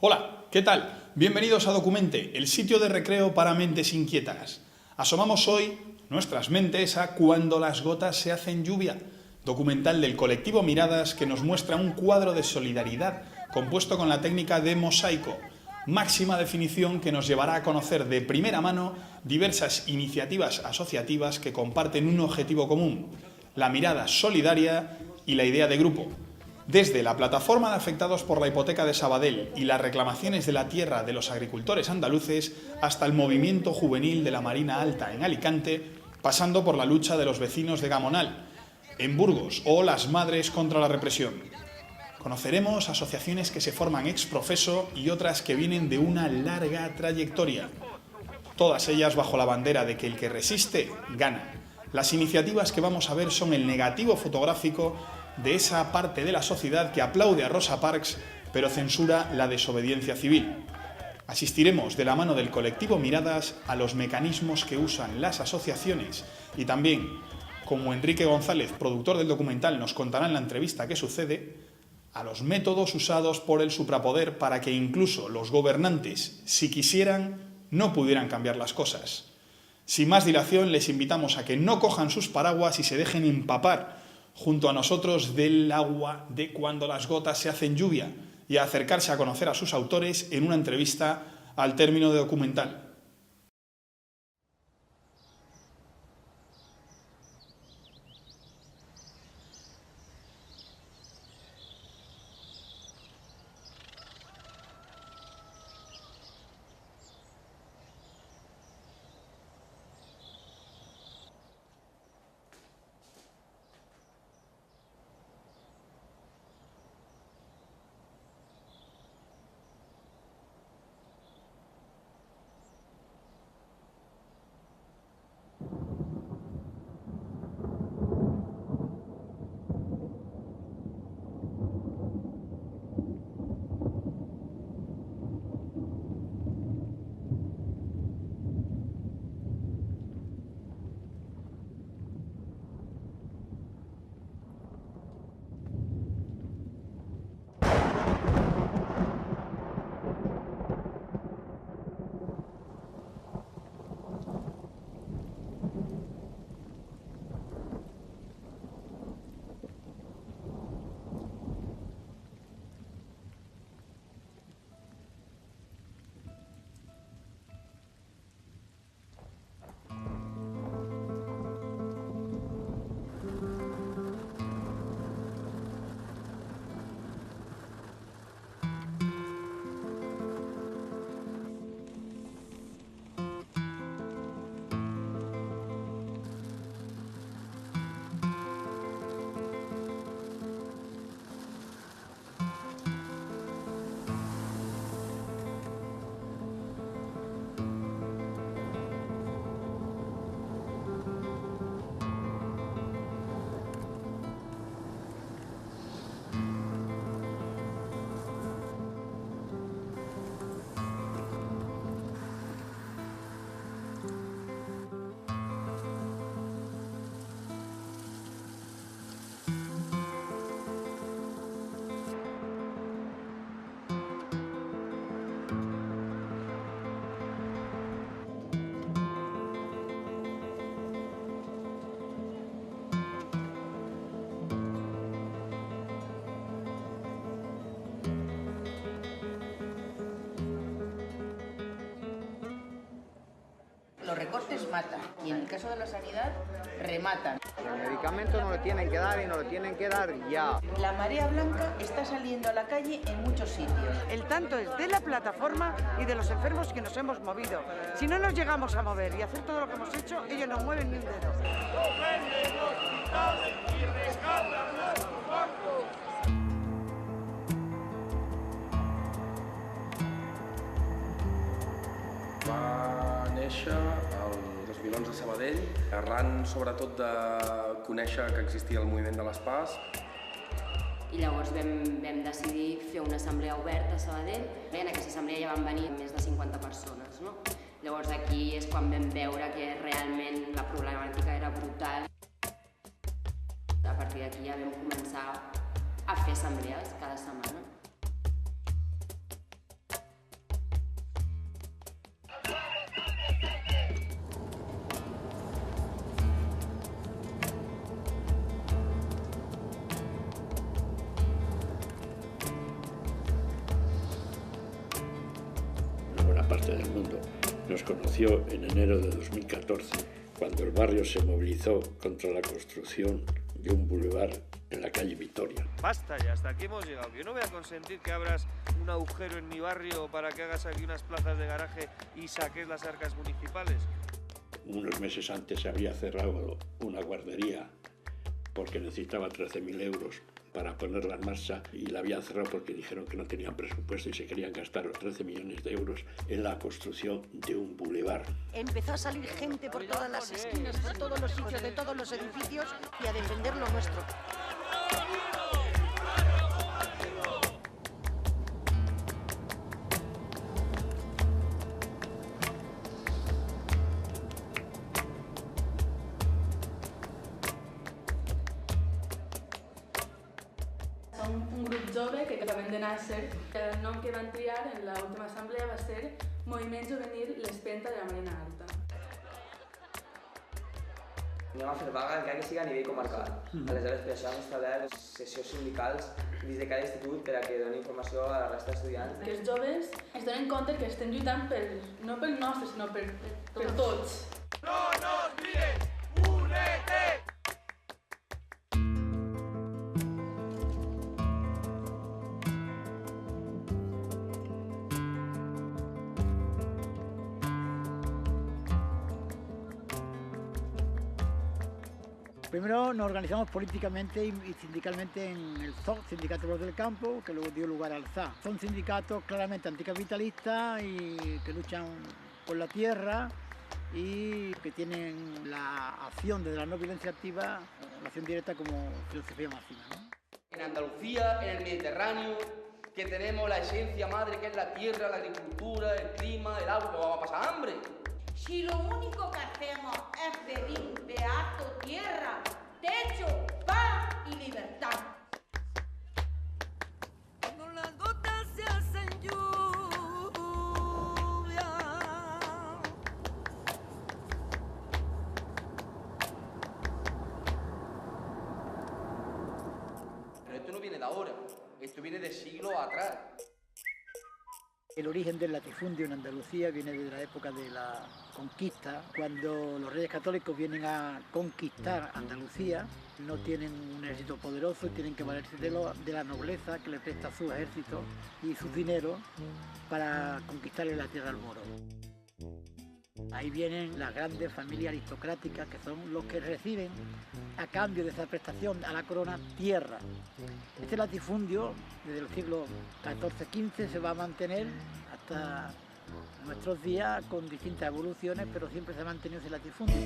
Hola, ¿qué tal? Bienvenidos a Documente, el sitio de recreo para mentes inquietas. Asomamos hoy nuestras mentes a Cuando las gotas se hacen lluvia, documental del colectivo Miradas que nos muestra un cuadro de solidaridad compuesto con la técnica de mosaico, máxima definición que nos llevará a conocer de primera mano diversas iniciativas asociativas que comparten un objetivo común, la mirada solidaria y la idea de grupo. Desde la plataforma de afectados por la hipoteca de Sabadell y las reclamaciones de la tierra de los agricultores andaluces hasta el movimiento juvenil de la Marina Alta en Alicante, pasando por la lucha de los vecinos de Gamonal, en Burgos o las madres contra la represión. Conoceremos asociaciones que se forman ex profeso y otras que vienen de una larga trayectoria. Todas ellas bajo la bandera de que el que resiste, gana. Las iniciativas que vamos a ver son el negativo fotográfico de esa parte de la sociedad que aplaude a Rosa Parks, pero censura la desobediencia civil. Asistiremos de la mano del colectivo Miradas a los mecanismos que usan las asociaciones y también, como Enrique González, productor del documental, nos contará en la entrevista qué sucede, a los métodos usados por el suprapoder para que incluso los gobernantes, si quisieran, no pudieran cambiar las cosas. Sin más dilación, les invitamos a que no cojan sus paraguas y se dejen empapar junto a nosotros del agua de Cuando las gotas se hacen lluvia y a acercarse a conocer a sus autores en una entrevista al término de documental. Los recortes matan y en el caso de la sanidad rematan. El medicamento no le tienen que dar y no le tienen que dar ya. La marea blanca está saliendo a la calle en muchos sitios. El tanto es de la plataforma y de los enfermos que nos hemos movido. Si no nos llegamos a mover y hacer todo lo que hemos hecho, ellos no mueven ni un dedo. Va néixer el 2011 a Sabadell, arran sobretot de conèixer que existia el moviment de les PAS. I llavors vam decidir fer una assemblea oberta a Sabadell. En aquesta assemblea ja van venir més de 50 persones, no? Llavors aquí és quan vam veure que realment la problemàtica era brutal. A partir d'aquí ja vam començar a fer assemblees cada setmana. Nos conoció en enero de 2014, cuando el barrio se movilizó contra la construcción de un bulevar en la calle Vitoria. Basta ya, hasta aquí hemos llegado. Yo no voy a consentir que abras un agujero en mi barrio para que hagas aquí unas plazas de garaje y saques las arcas municipales. Unos meses antes se había cerrado una guardería porque necesitaba 13.000 euros para ponerla en marcha y la habían cerrado porque dijeron que no tenían presupuesto y se querían gastar los 13 millones de euros en la construcción de un bulevar. Empezó a salir gente por todas las esquinas, por todos los sitios, de todos los edificios y a defender lo nuestro. Un grup jove que acabem de nàixer. El nom que van triar en l'última assemblea va ser Moviment Juvenil l'Espenta de la Marina Alta. Anem a fer vaga encara que sigui a nivell comarcal. Aleshores, per això hem establert sessions sindicals dins de cada institut per a que doni informació a la resta d'estudiants. Que els joves es donen compte que estem lluitant no pel nostre, sinó per tots. No nos miren! ¡Únete! Primero nos organizamos políticamente y sindicalmente en el ZOC, Sindicato Obrero del Campo, que luego dio lugar al ZA. Son sindicatos claramente anticapitalistas y que luchan por la tierra y que tienen la acción desde la no violencia activa, la acción directa como filosofía máxima, ¿no? En Andalucía, en el Mediterráneo, que tenemos la esencia madre que es la tierra, la agricultura, el clima, el agua, ¿vamos a pasar hambre? Si lo único que hacemos es pedir beato tierra, techo, paz y libertad. Cuando las gotas se hacen lluvia. Pero esto no viene de ahora, esto viene de siglos atrás. El origen del latifundio en Andalucía viene desde la época de la conquista, cuando los reyes católicos vienen a conquistar Andalucía, no tienen un ejército poderoso y tienen que valerse de la nobleza que le presta su ejército y sus dineros para conquistarle la tierra al moro. Ahí vienen las grandes familias aristocráticas que son los que reciben a cambio de esa prestación a la corona tierra. Este latifundio desde el siglo XIV-XV se va a mantener hasta nuestros días con distintas evoluciones, pero siempre se ha mantenido ese latifundio.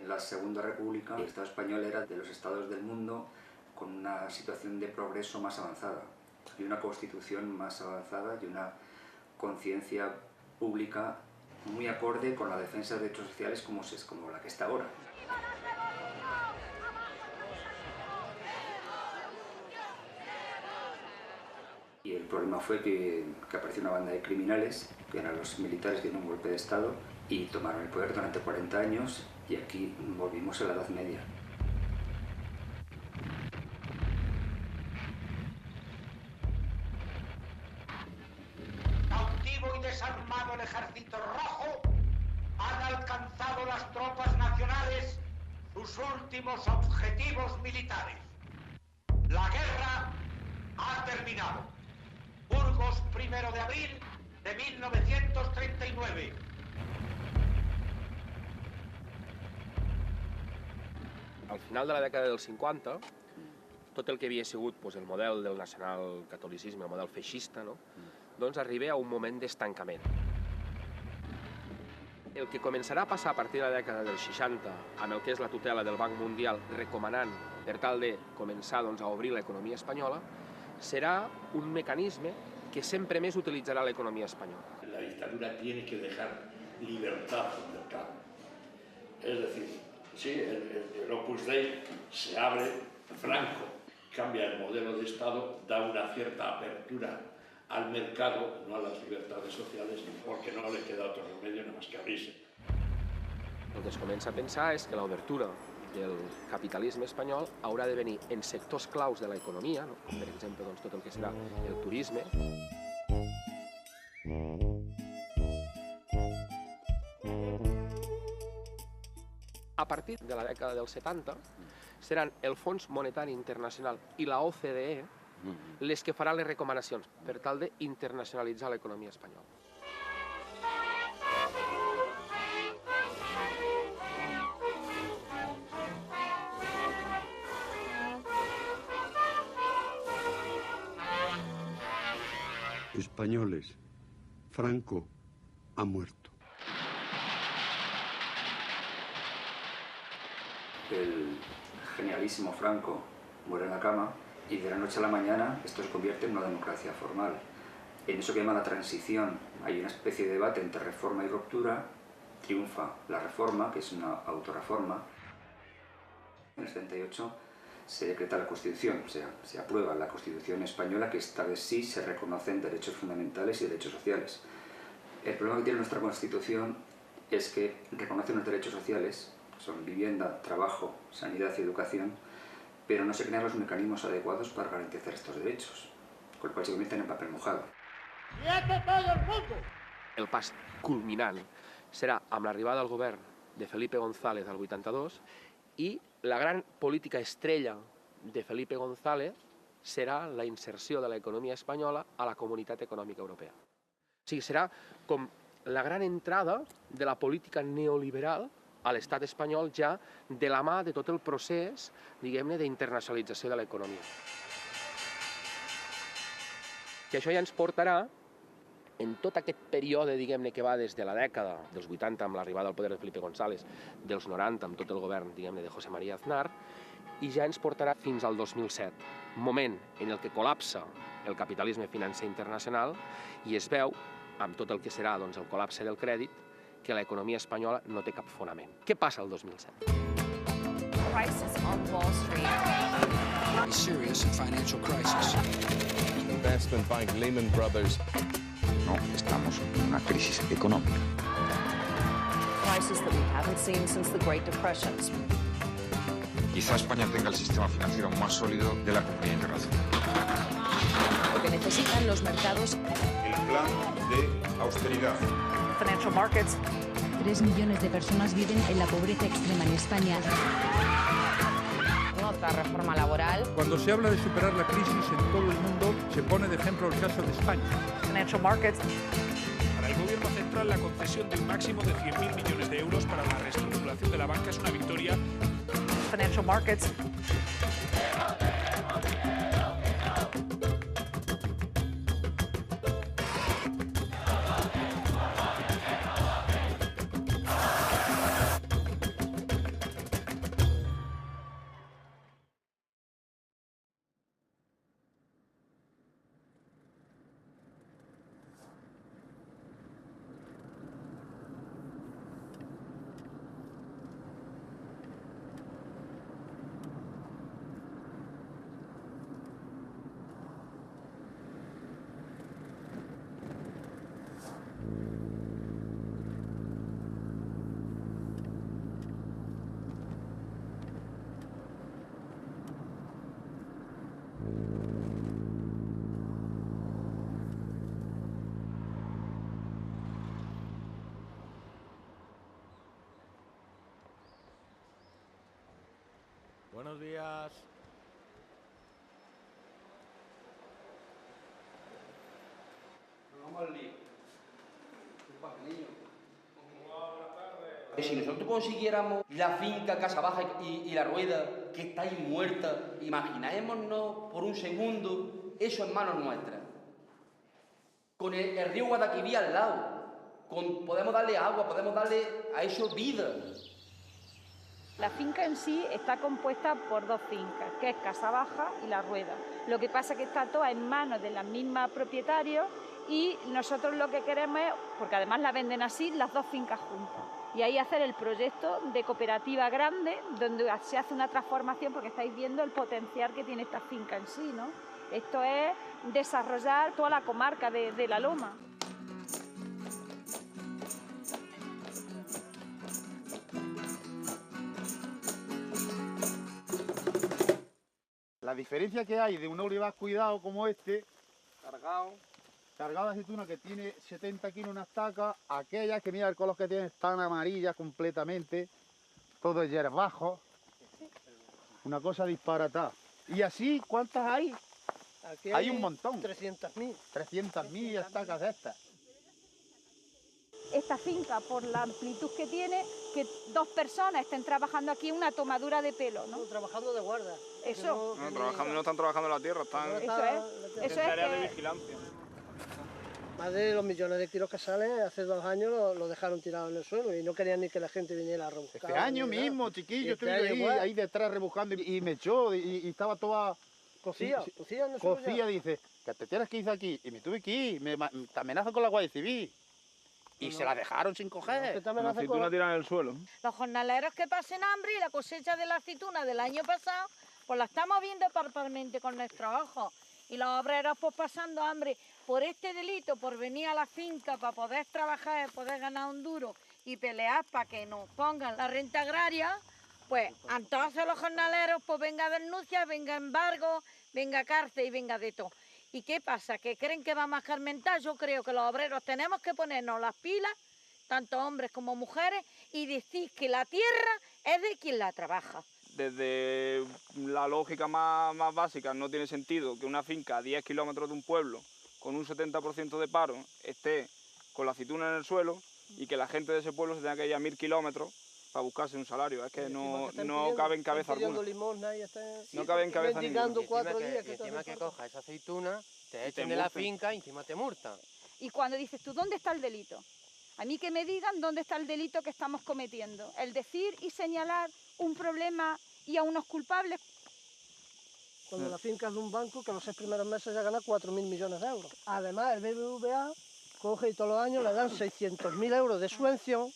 La Segunda República, el Estado español era de los estados del mundo con una situación de progreso más avanzada y una constitución más avanzada y una conciencia pública muy acorde con la defensa de derechos sociales como la que está ahora. Y el problema fue que apareció una banda de criminales, que eran los militares que dieron un golpe de Estado y tomaron el poder durante 40 años y aquí volvimos a la Edad Media. Cautivo y desarmado el ejército rojo, han alcanzado las tropas nacionales sus últimos objetivos militares. La guerra ha terminado. Burgos, 1 de abril de 1939. Al final de la dècada dels 50, tot el que havia sigut el model del nacionalcatolicisme, el model feixista, doncs arriba a un moment d'estancament. El que començarà a passar a partir de la dècada dels 60, amb el que és la tutela del Banc Mundial recomanant per tal de començar a obrir l'economia espanyola, serà un mecanisme que sempre més utilitzarà l'economia espanyola. La dictadura tiene que dejar libertad al mercado. Es decir, sí, el Opus Dei se abre, Franco cambia el modelo de Estado, da una cierta apertura al mercado, no a las libertades sociales, porque no le queda otro remedio nada más que abrirse. El que es comença a pensar és que l'obertura del capitalisme espanyol haurà de venir en sectors claus de l'economia, no? Per exemple, doncs, tot el que serà el turisme. A partir de la dècada dels 70 seran el Fons Monetari Internacional i la OCDE les que faran les recomanacions per tal d'internacionalitzar l'economia espanyola. Españoles, Franco ha muerto. El genialísimo Franco muere en la cama y de la noche a la mañana esto se convierte en una democracia formal. En eso que llama la transición hay una especie de debate entre reforma y ruptura. Triunfa la reforma, que es una autorreforma. En el 78 se decreta la Constitución, o sea, se aprueba la Constitución española, que esta vez sí se reconocen derechos fundamentales y derechos sociales. El problema que tiene nuestra Constitución es que reconoce unos derechos sociales, son vivienda, trabajo, sanidad y educación, pero no se crean los mecanismos adecuados para garantizar estos derechos, con lo cual se convierten en papel mojado. El pas culminant serà amb l'arribada al govern de Felipe González al 82 i la gran política estrella de Felipe González serà la inserció de l'economia espanyola a la Comunitat Econòmica Europea. O sigui, serà com la gran entrada de la política neoliberal a l'estat espanyol ja de la mà de tot el procés, diguem-ne, d'internacionalització de l'economia. Que això ja ens portarà, en tot aquest període, diguem-ne, que va des de la dècada dels 80 amb l'arribada al poder de Felipe González, dels 90 amb tot el govern, diguem-ne, de José María Aznar, i ja ens portarà fins al 2007, moment en el que col·lapsa el capitalisme financer internacional i es veu, amb tot el que serà doncs, el col·lapse del crèdit, que l'economia espanyola no té cap fonament. Què passa el 2007? Crisis on Wall Street. A serious financial crisis. Investment bank Lehman Brothers. No, estamos en una crisis económica. Crisis that we haven't seen since the Great Depressions. Quizá España tenga el sistema financiero más sólido de la comunidad internacional. Lo que necesitan los mercados. El plan de austeridad. Financial markets. 3 millones de personas viven en la pobreza extrema en España. Otra reforma laboral. Cuando se habla de superar la crisis en todo el mundo, se pone de ejemplo el caso de España. Financial markets. Para el Gobierno central, la concesión del máximo de 100.000 millones de euros para la reestructuración de la banca es una victoria. Financial markets. Buenos días. Vamos al lío. Si nosotros consiguiéramos la finca Casa Baja y La Rueda, que está ahí muerta, imaginémonos por un segundo eso en manos nuestras. Con el río Guadalquivir al lado, podemos darle agua, podemos darle a eso vida. La finca en sí está compuesta por 2 fincas, que es Casa Baja y La Rueda. Lo que pasa es que está toda en manos de la misma propietaria y nosotros lo que queremos es, porque además la venden así, las 2 fincas juntas. Y ahí hacer el proyecto de cooperativa grande, donde se hace una transformación, porque estáis viendo el potencial que tiene esta finca en sí, ¿no? Esto es desarrollar toda la comarca de la Loma. La diferencia que hay de un olivar cuidado como este, cargado de aceituna que tiene 70 kilos una estaca, aquellas que mira el color que tienen, están amarillas completamente, todo es hierbajo, una cosa disparatada. Y así, ¿cuántas hay? Aquí hay un montón. 300.000. 300.000 estacas de estas. Esta finca, por la amplitud que tiene, que 2 personas estén trabajando aquí en una tomadura de pelo, ¿no? Trabajando de guarda. Eso. No están trabajando en la tierra, están en tareas de vigilancia. Más de los millones de kilos que salen, hace 2 años lo dejaron tirado en el suelo y no querían ni que la gente viniera a rebuscar. Este año mismo, chiquillo, estuve ahí detrás rebuscando y me echó y estaba toda... Cocía en el suelo. Cocía, dice, que te tienes que ir de aquí. Y me tuve que ir, te amenazo con la Guardia Civil. Y se la dejaron sin coger. La aceituna tirada en el suelo. Los jornaleros que pasen hambre y la cosecha de la aceituna del año pasado, pues la estamos viendo palpablemente con nuestros ojos. Y los obreros pues pasando hambre por este delito, por venir a la finca para poder trabajar, poder ganar un duro y pelear para que nos pongan la renta agraria, pues entonces los jornaleros pues venga denuncia, venga embargo, venga cárcel y venga de todo. ¿Y qué pasa? ¿Que creen que vamos a escarmentar? Yo creo que los obreros tenemos que ponernos las pilas, tanto hombres como mujeres, y decir que la tierra es de quien la trabaja. Desde la lógica más básica, no tiene sentido que una finca a 10 kilómetros de un pueblo, con un 70% de paro, esté con la aceituna en el suelo y que la gente de ese pueblo se tenga que ir a 1000 kilómetros para buscarse un salario. Es que no cabe en cabeza alguna. No cabe en cabeza ninguna. Encima que coja esa aceituna, te echen de la finca y encima te multan. Y cuando dices tú, ¿dónde está el delito? A mí que me digan dónde está el delito que estamos cometiendo. El decir y señalar un problema y a unos culpables. Cuando la finca es de un banco que los 6 primeros meses ya gana 4.000 millones de euros. Además, el BBVA coge y todos los años le dan 600.000 euros de subvención,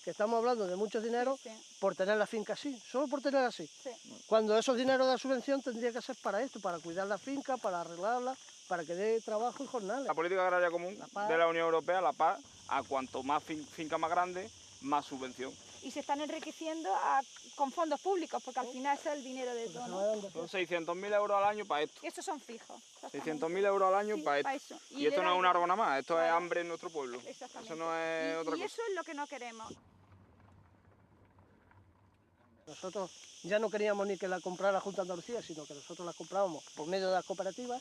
que estamos hablando de mucho dinero, por tener la finca así, solo por tenerla así. Cuando esos dineros de la subvención tendría que ser para esto, para cuidar la finca, para arreglarla, para que dé trabajo y jornales. La política agraria común de la Unión Europea, la PAC, a cuanto más finca más grande, más subvención. Y se están enriqueciendo con fondos públicos, porque al final ese es el dinero de todo, ¿no? Son 600.000 euros al año para esto. Y estos son fijos. 600.000 euros al año para esto. Y esto no es un árbol nada más, esto es hambre en nuestro pueblo. Eso no es otra cosa. Y eso es lo que no queremos. Nosotros ya no queríamos ni que la comprara la Junta de Andalucía, sino que nosotros la comprábamos por medio de las cooperativas.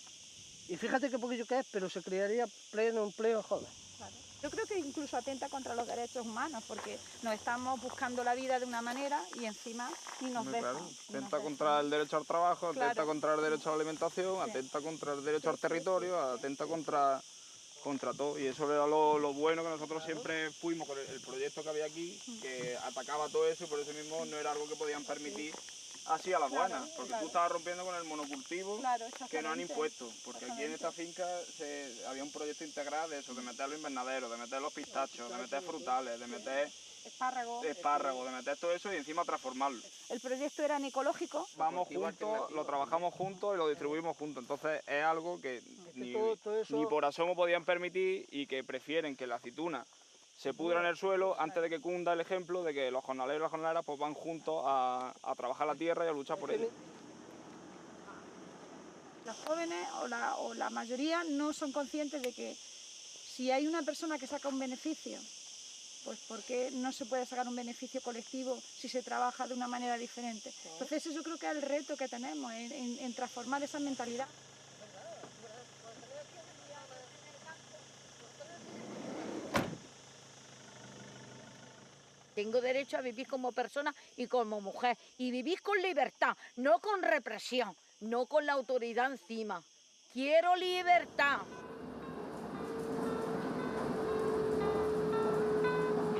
Y fíjate qué poquillo que es, pero se crearía pleno empleo joven. Claro. Yo creo que incluso atenta contra los derechos humanos, porque nos estamos buscando la vida de una manera y encima ni nos dejan. Claro. Atenta contra el derecho al trabajo, atenta contra el derecho a la alimentación, atenta contra el derecho al territorio, atenta contra todo. Y eso era lo bueno, que nosotros siempre fuimos con el proyecto que había aquí, que atacaba todo eso, y por eso mismo no era algo que podían permitir así a las buenas, porque tú estabas rompiendo con el monocultivo que no han impuesto, porque aquí en esta finca había un proyecto integral de eso, de meter los invernaderos, de meter los pistachos, de meter frutales, de meter espárragos, de meter todo eso y encima transformarlo. El proyecto era ecológico. Vamos juntos, lo trabajamos juntos y lo distribuimos juntos, entonces es algo que ni por asomo podían permitir, y que prefieren que la aceituna se pudra en el suelo antes de que cunda el ejemplo de que los jornaleros y las jornaleras pues van juntos a trabajar la tierra y a luchar por ella. Los jóvenes o la mayoría no son conscientes de que si hay una persona que saca un beneficio, pues ¿por qué no se puede sacar un beneficio colectivo si se trabaja de una manera diferente? Entonces eso yo creo que es el reto que tenemos en transformar esa mentalidad. Tengo derecho a vivir como persona y como mujer, y vivir con libertad, no con represión, no con la autoridad encima. Quiero libertad.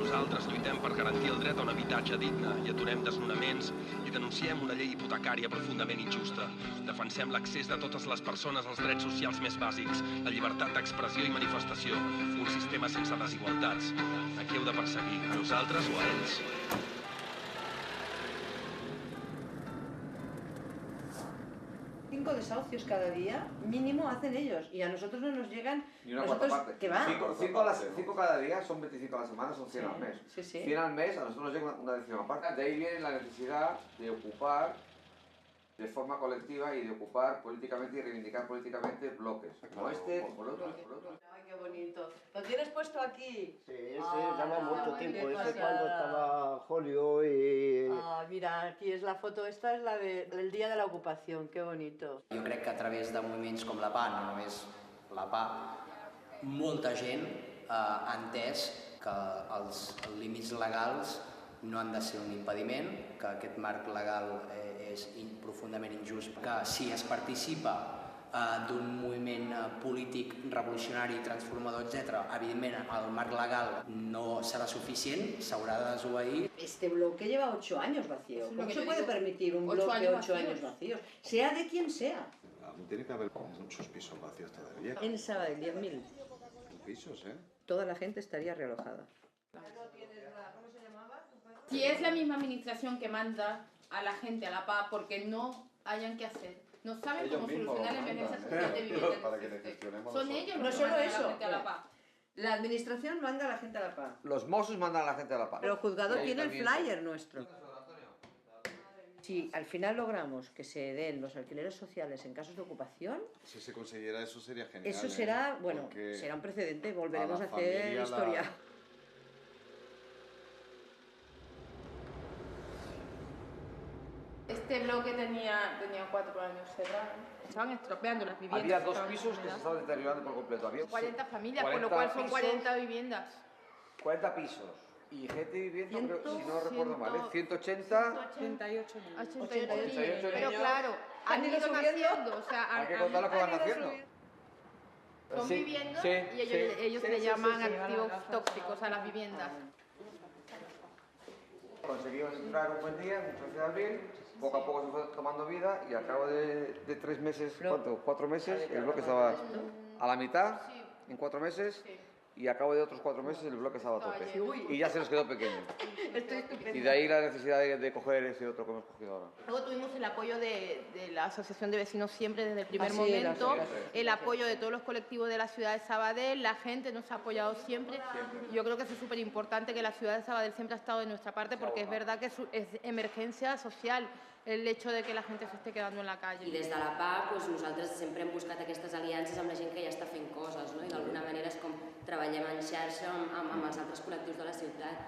Nosaltres lluitem per garantir el dret a un habitatge digne i aturem desnonaments i denunciem una llei hipotecària profundament injusta. Defensem l'accés de totes les persones als drets socials més bàsics, la llibertat d'expressió i manifestació, un sistema sense desigualtats. A qui heu de perseguir, a nosaltres o a ells? 5 desahucios cada día, mínimo hacen ellos, y a nosotros no nos llegan. Ni una nosotros, cuarta parte. ¿qué va? 5 cada día son 25 a la semana, son 100 al mes. 100 al mes, a nosotros nos llega una décima parte. De ahí viene la necesidad de ocupar de forma colectiva y de ocupar políticamente y reivindicar políticamente bloques. Como este, como el otro. Ay, qué bonito. ¿Lo tienes puesto aquí? Sí, ese lleva mucho tiempo. Ese cuando estaba Julio y... mira, aquí es la foto. Esta es la del día de la ocupación. Qué bonito. Jo crec que a través de moviments com la PA, no només la PA, molta gent ha entès que els límits legals no han de ser un impediment, que aquest marc legal és profundament injust, que si es participa d'un moviment polític revolucionari, transformador, etc., evidentment el marc legal no serà suficient, s'haurà de desobeir. Este bloque lleva 8 años vacío. ¿Cómo se puede permitir un bloque de 8 años vacíos? Sea de quien sea. Tiene que haber muchos pisos vacíos todavía. En Sabadell, 10.000. Pisos, ¿eh? Toda la gente estaría realojada. Si es la misma administración que manda a la gente a la PA porque no hayan que hacer, no saben cómo solucionar la emergencia social de vivienda. Para que le gestionemos Son ellos No los que solo mandan a eso. la gente a la PA. La administración manda a la gente a la PA. Los Mossos mandan a la gente a la paz. Pero el juzgado Y tiene el ayuntamiento. flyer nuestro. Si al final logramos que se den los alquileres sociales en casos de ocupación, Si se consiguiera eso sería genial. eso será, bueno, Porque será un precedente, volveremos a a la hacer familia historia. Este bloque tenía 4 años cerrado. Estaban estropeando las viviendas. Había 2 pisos que se estaban deteriorando por completo. Había 40 familias, 40 con lo cual son pisos, 40 viviendas. 40 pisos. Y gente viviendo, creo, si no recuerdo mal, 180... 88 88 niños. Pero niños. claro, han ido naciendo. O sea, Hay que contar lo que van haciendo. Son Sí, viviendas sí, y ellos sí, le sí, llaman sí, sí. activos tóxicos a las viviendas. Conseguimos entrar un buen día, un 13 de abril, poco a poco se fue tomando vida y al cabo de 3 meses, ¿cuánto? 4 meses, el bloque estaba a la mitad, en 4 meses, y a cabo de otros 4 meses el bloque estaba a tope. Y ya se nos quedó pequeño. Estoy estupenda. Y de ahí la necesidad de coger ese otro que hemos cogido ahora. Luego tuvimos el apoyo de la Asociación de Vecinos siempre desde el primer Ah, sí, momento, sí. el apoyo de todos los colectivos de la ciudad de Sabadell, la gente nos ha apoyado siempre. Yo creo que eso es súper importante, que la ciudad de Sabadell siempre ha estado de nuestra parte, porque es verdad que es emergencia social el hecho de que la gente se esté quedando en la calle. I des de la PA doncs, nosaltres sempre hem buscat aquestes aliances amb la gent que ja està fent coses, no? I d'alguna manera és com treballem en xarxa amb els altres col·lectius de la ciutat.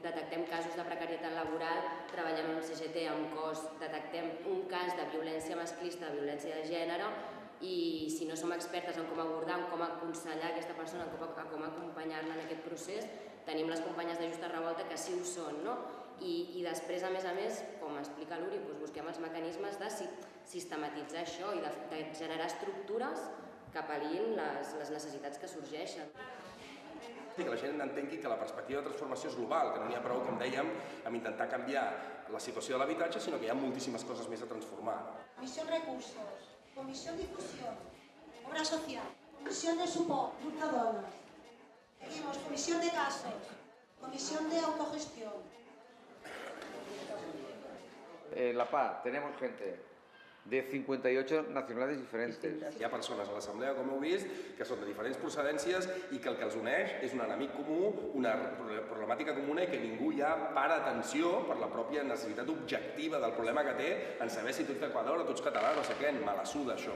Detectem casos de precarietat laboral, treballem amb CGT, amb COS, detectem un cas de violència masclista, de violència de gènere, i si no som expertes en com abordar, en com aconsellar aquesta persona, en com acompanyar-la en aquest procés, tenim les companyes de Justa Revolta que sí ho són, no? I després, a més, com explica l'Uri, doncs busquem els mecanismes de sistematitzar això i de generar estructures que apel·lin les necessitats que sorgeixen. Que la gent entengui que la perspectiva de transformació és global, que no n'hi ha prou, com dèiem, amb intentar canviar la situació de l'habitatge, sinó que hi ha moltíssimes coses més a transformar. Comisión Recursos, Comisión Difusión, Obra Social, Comisión de Support, Luchadoras. Seguimos, Comisión de Casos, Comisión de Autogestión. En la PA tenemos gente de 58 nacionalidades diferentes. Hi ha persones a l'Assemblea, com heu vist, que són de diferents procedències i que el que els uneix és un enemic comú, una problemàtica comuna i que ningú ja para atenció per la pròpia necessitat objectiva del problema que té en saber si tu ets d'Equador o tu ets català, no sé què, me la suda això.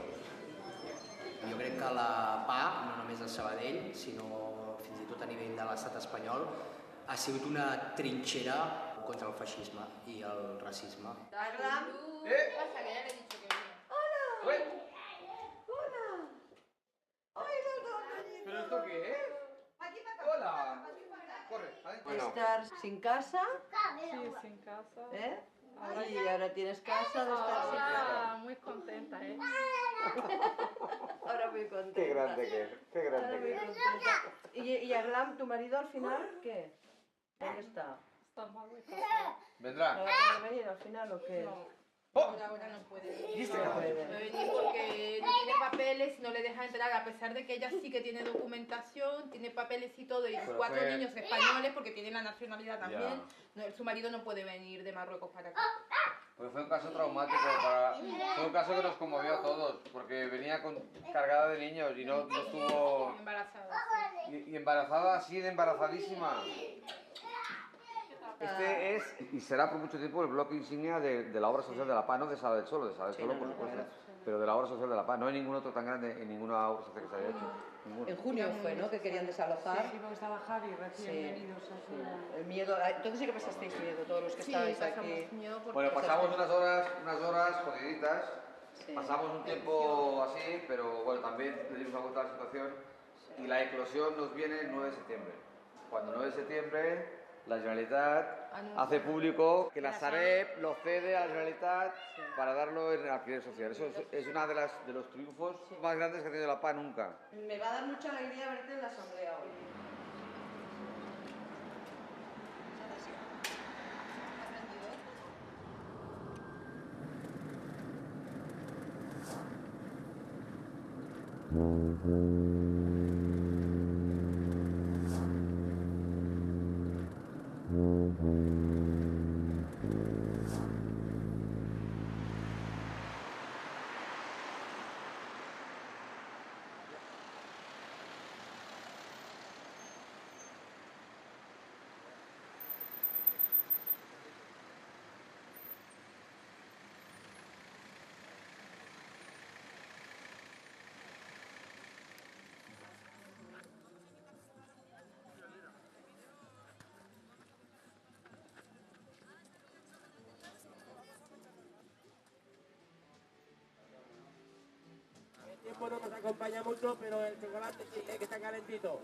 Jo crec que la PA, no només de Sabadell, sinó fins i tot a nivell de l'estat espanyol, ha sigut una trinxera contra el feixisme i el racisme. Hola. ¿Pero esto qué es? Hola. Corre. Estar sin casa. Sí, sin casa. ¿Eh? Y ahora tienes casa de estar sin casa. Muy contenta, ¿eh? Ahora muy contenta. Qué grande que es, qué grande Ahora muy que es. contenta. ¿Y Aglam, tu marido al final qué? ¿Dónde está? Está mal, ¿Vendrá? ¿No va a poder venir al final o qué? Ahora no puede. ¿Viste que no puede? No venir porque no tiene papeles y no le deja entrar, a pesar de que ella sí que tiene documentación, tiene papeles y todo, y Pero 4 fue- niños españoles porque tienen la nacionalidad también. Ya. No, su marido no puede venir de Marruecos para acá. Porque fue un caso traumático, fue un caso que nos conmovió a todos, porque venía cargada de niños y no estuvo... Embarazada. Y embarazada, así de embarazadísima. Este es y será por mucho tiempo el bloque insignia de la obra social de la paz, no de Sala del Solo, por supuesto, pero de la obra social de la paz. No hay ningún otro tan grande en ninguna obra social que se haya hecho. Ninguno. En junio fue, ¿no?, que querían desalojar. Sí, porque estaba Javi recién venidos aquí. El miedo, entonces sí que pasasteis miedo, todos los que estabais aquí. Bueno, pasamos unas horas jodiditas, pasamos un tiempo así, pero bueno, también le dimos una vuelta a la situación y la eclosión nos viene el 9 de septiembre. Cuando el 9 de septiembre la Generalitat hace público que la Sareb lo cede a la Generalitat para darlo en alquiler social. Eso es uno de los triunfos más grandes que ha tenido la PA nunca. Me va a dar mucha alegría verte en la asamblea hoy. El tiempo no nos acompaña mucho, pero el chocolate sí, que está calentito.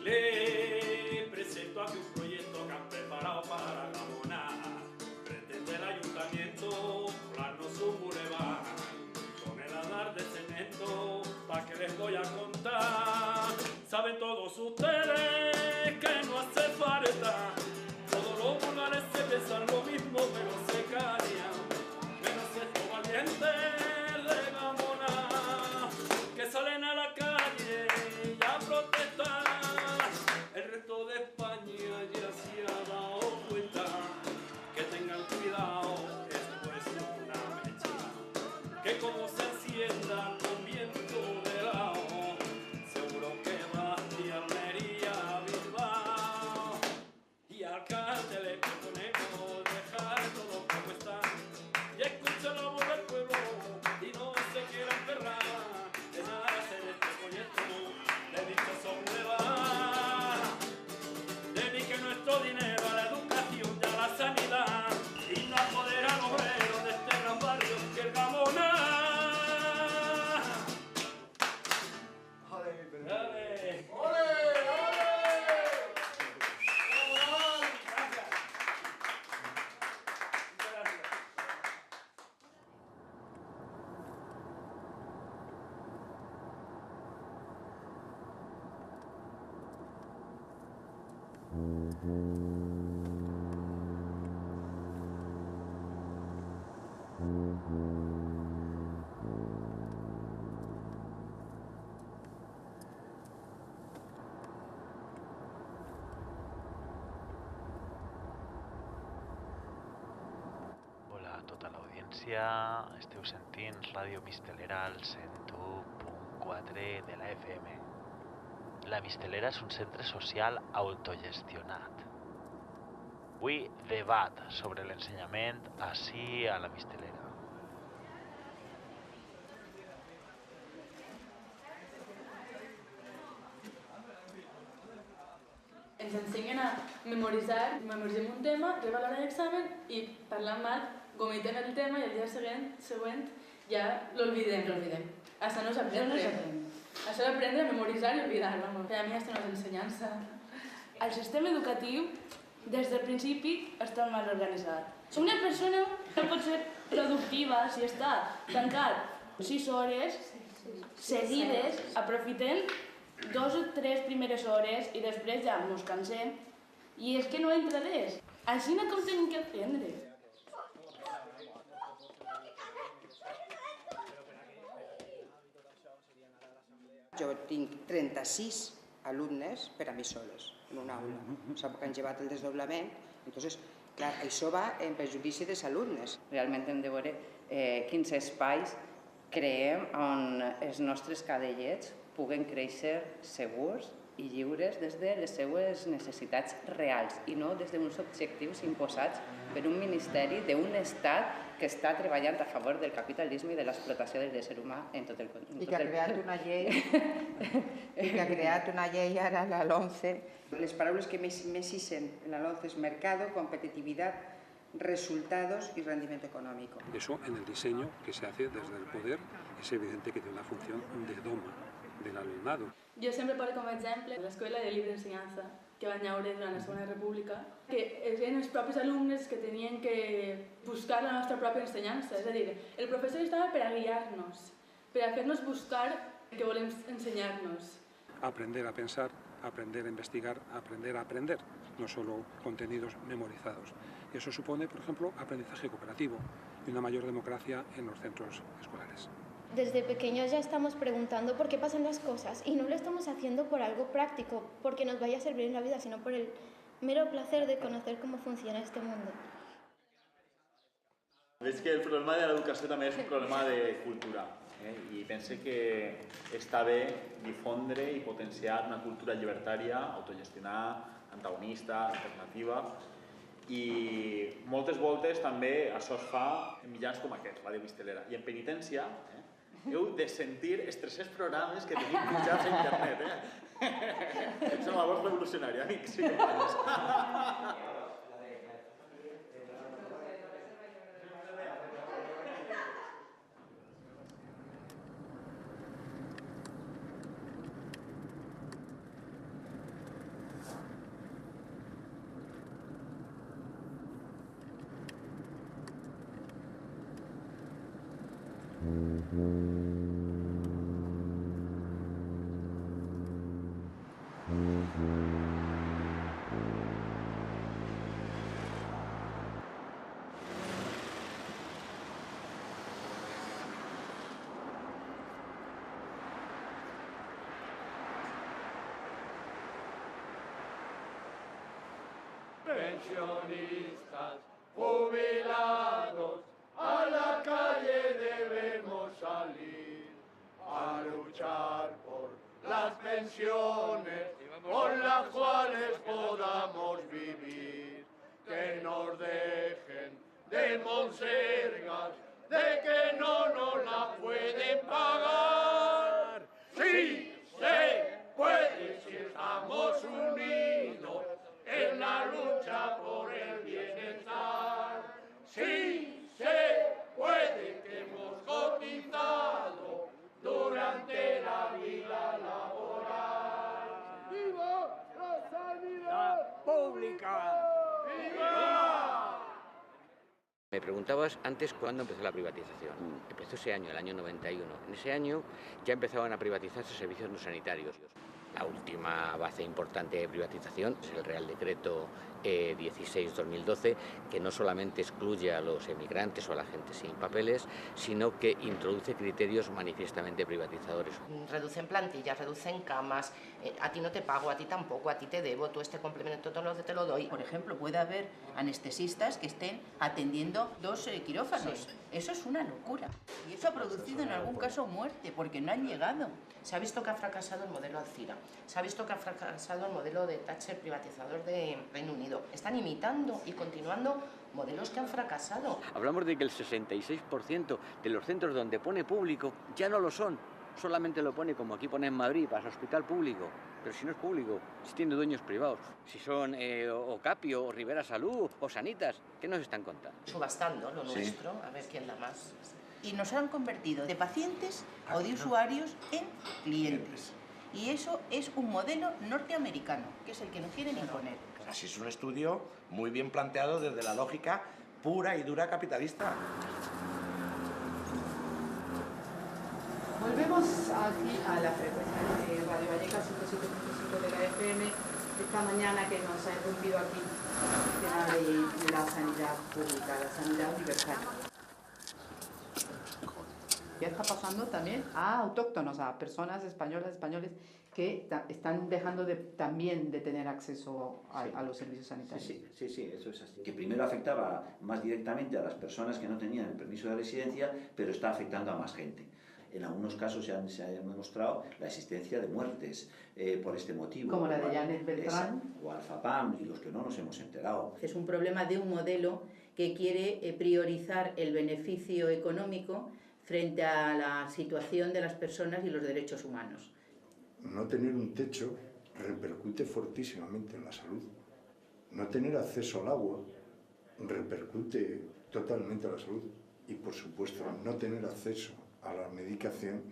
Le presento aquí un proyecto que han preparado para Gamoná. Pretende el ayuntamiento colarnos un bulevar, toneladas de cemento, pa' que les voy a contar. Saben todos ustedes que no hace falta, todos los vulgares se piensan lo mismo pero se callan, menos estos valientes de Gamoná, que salen a la calle y a protestar. El resto de España ya se ha dado cuenta, que tengan cuidado, esto es una mecha, que como se encienda con viento de lado, seguro que va de Almería a Bilbao. Y al alcalde le proponemos dejar todo como está y escuchar la voz del pueblo y no se quiera enferrar en hacer este proyecto de dichoso bulevar. Dedique nuestro dinero a la educación y a la sanidad y no apoderar a los obreros de este gran barrio que es Gamoná. ¡Ole! Hola a tota l'audiència, esteu sentint Ràdio Mistelera al 101.4 de la FM. La Mistelera és un centre social autogestionat. Avui debat sobre l'ensenyament ací a la Mistelera. Ens ensenyen a memorizem un tema, arriba l'hora d'examen i parlant mal, vomitem el tema i el dia següent ja l'olvidem. Això no s'aprendre. Això d'aprendre a memoritzar i oblidar, vamos. Per a mi això no és ensenyança. El sistema educatiu, des del principi, està mal organitzat. Una persona no pot ser productiva si està tancat 6 hores seguides, aprofitem 2 o 3 primeres hores i després ja ens cansem I és que no entra res. Així no com tenim que aprendre. Jo tinc 36 alumnes per a mi soles, en una aula. Sap que han llevat el desdoblament, entonces, clar, això va en perjudici dels alumnes. Realment hem de veure quins espais creem on els nostres cadellets puguen créixer segurs i lliures des de les seues necessitats reals i no des d'uns objectius imposats per un ministeri d'un estat que està treballant a favor del capitalisme i de l'explotació de l'ésser humà en tot el conjunt. I que ha creat una llei, ara, la LOMCE. Les paraules que més ixen en la LOMCE es mercado, competitividad, resultados y rendimiento económico. Eso en el diseño que se hace desde el poder es evidente que tiene una función de doma del alumnado. Jo sempre poso com a exemple l'escola de lliure ensenyança que van llaure durant la Segona República, que eren els propis alumnes que tenien que buscar la nostra pròpia ensenyança. És a dir, el professor estava per a guiar-nos, per a fer-nos buscar el que volem ensenyar-nos. Aprender a pensar, aprender a investigar, aprender a aprender, no solo contenidos memorizados. Y eso supone, por ejemplo, aprendizaje cooperativo y una mayor democracia en los centros escolares. Desde pequeños ya estamos preguntando por qué pasan las cosas y no lo estamos haciendo por algo práctico, porque nos vaya a servir en la vida, sino por el mero placer de conocer cómo funciona este mundo. Veig que el problema de l'educació també és un problema de cultura i pense que està bé difondre i potenciar una cultura llibertària, autogestionada, antagonista, alternativa i moltes voltes també això es fa en mitjans com aquest, Ràdio Mistelera. I en penitència heu de sentir els 300 programes que tenim mitjans a internet. És una labor revolucionària, amics i companyes. Pensionistas, jubilados, a la calle debemos salir a luchar por las pensiones con las cuales podamos vivir. Que nos dejen de monsergas, de que no nos la pueden pagar. Sí se puede si estamos unidos en la lucha por el bienestar. Sí se puede que hemos cotizado durante la vida laboral. ¡Viva la sanidad pública! ¡Viva! Me preguntabas antes cuándo empezó la privatización. Empezó ese año, el año 91. En ese año ya empezaban a privatizarse servicios no sanitarios. La última base importante de privatización es el Real Decreto 16/2012, que no solamente excluye a los emigrantes o a la gente sin papeles, sino que introduce criterios manifiestamente privatizadores. Reducen plantillas, reducen camas, a ti no te pago, a ti tampoco, a ti te debo, tú este complemento te lo doy. Por ejemplo, puede haber anestesistas que estén atendiendo 2 quirófanos. Sí. Eso es una locura. Y eso ha producido en algún caso muerte, porque no han llegado. Se ha visto que ha fracasado el modelo Alcira, se ha visto que ha fracasado el modelo de Thatcher privatizador de Reino Unido. Están imitando y continuando modelos que han fracasado. Hablamos de que el 66% de los centros donde pone público ya no lo son. Solamente lo pone, como aquí pone en Madrid, para hospital público. Pero si no es público, si tiene dueños privados. Si son o Capio, o Rivera Salud, o Sanitas, ¿qué nos están contando? Subastando lo nuestro, a ver quién da más. Y nos han convertido de pacientes o de usuarios en clientes. Y eso es un modelo norteamericano, que es el que nos quieren imponer. Así es un estudio muy bien planteado desde la lógica pura y dura capitalista. Volvemos aquí a la frecuencia de Radio Vallecas 107.5 de la FM esta mañana que nos ha irrumpido aquí el tema de la sanidad pública, la sanidad universal. Ya está pasando también a autóctonos, a personas españolas, españoles que están dejando también de tener acceso a los servicios sanitarios. Sí, eso es así. Que primero afectaba más directamente a las personas que no tenían el permiso de residencia, pero está afectando a más gente. En algunos casos se ha demostrado la existencia de muertes por este motivo. Como la de Janet Beltrán. O Alfapam, y los que no nos hemos enterado. Es un problema de un modelo que quiere priorizar el beneficio económico frente a la situación de las personas y los derechos humanos. No tener un techo repercute fortísimamente en la salud. No tener acceso al agua repercute totalmente en la salud. Y, por supuesto, no tener acceso a la medicación.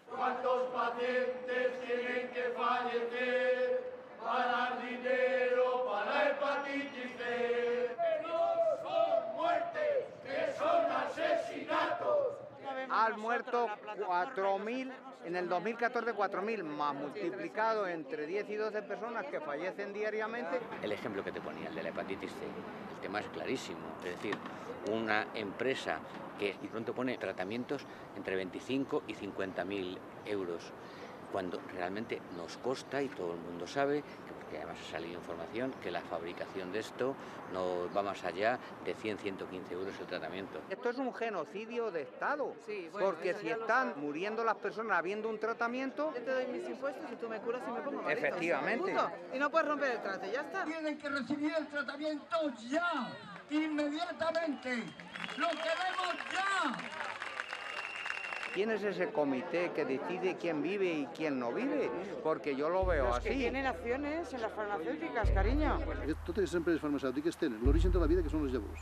¿Cuántos pacientes tienen que fallecer para dar dinero para hepatitis C? Que no son muertes, que son asesinatos. Han muerto 4.000, en el 2014 4.000, más multiplicado entre 10 y 12 personas que fallecen diariamente. El ejemplo que te ponía, el de la hepatitis C, el tema es clarísimo. Es decir, una empresa que de pronto pone tratamientos entre 25 y 50.000 euros, cuando realmente nos costa, y todo el mundo sabe, porque además ha salido información, que la fabricación de esto no va más allá de 100, 115 euros el tratamiento. Esto es un genocidio de Estado, Sí, bueno, porque eso si ya lo están sabemos. muriendo las personas habiendo un tratamiento... Yo te doy mis impuestos y tú me curas y me pongo malito. Efectivamente. Punto. Y no puedes romper el trato, ya está. Tienen que recibir el tratamiento ya, inmediatamente. ¡Lo queremos ya! ¿Quién es ese comité que decide quién vive y quién no vive? Porque yo lo veo Los así. que tienen acciones en las farmacéuticas, cariño. Totes les empreses farmacèutiques tenen l'origen de la vida, que són les llavors.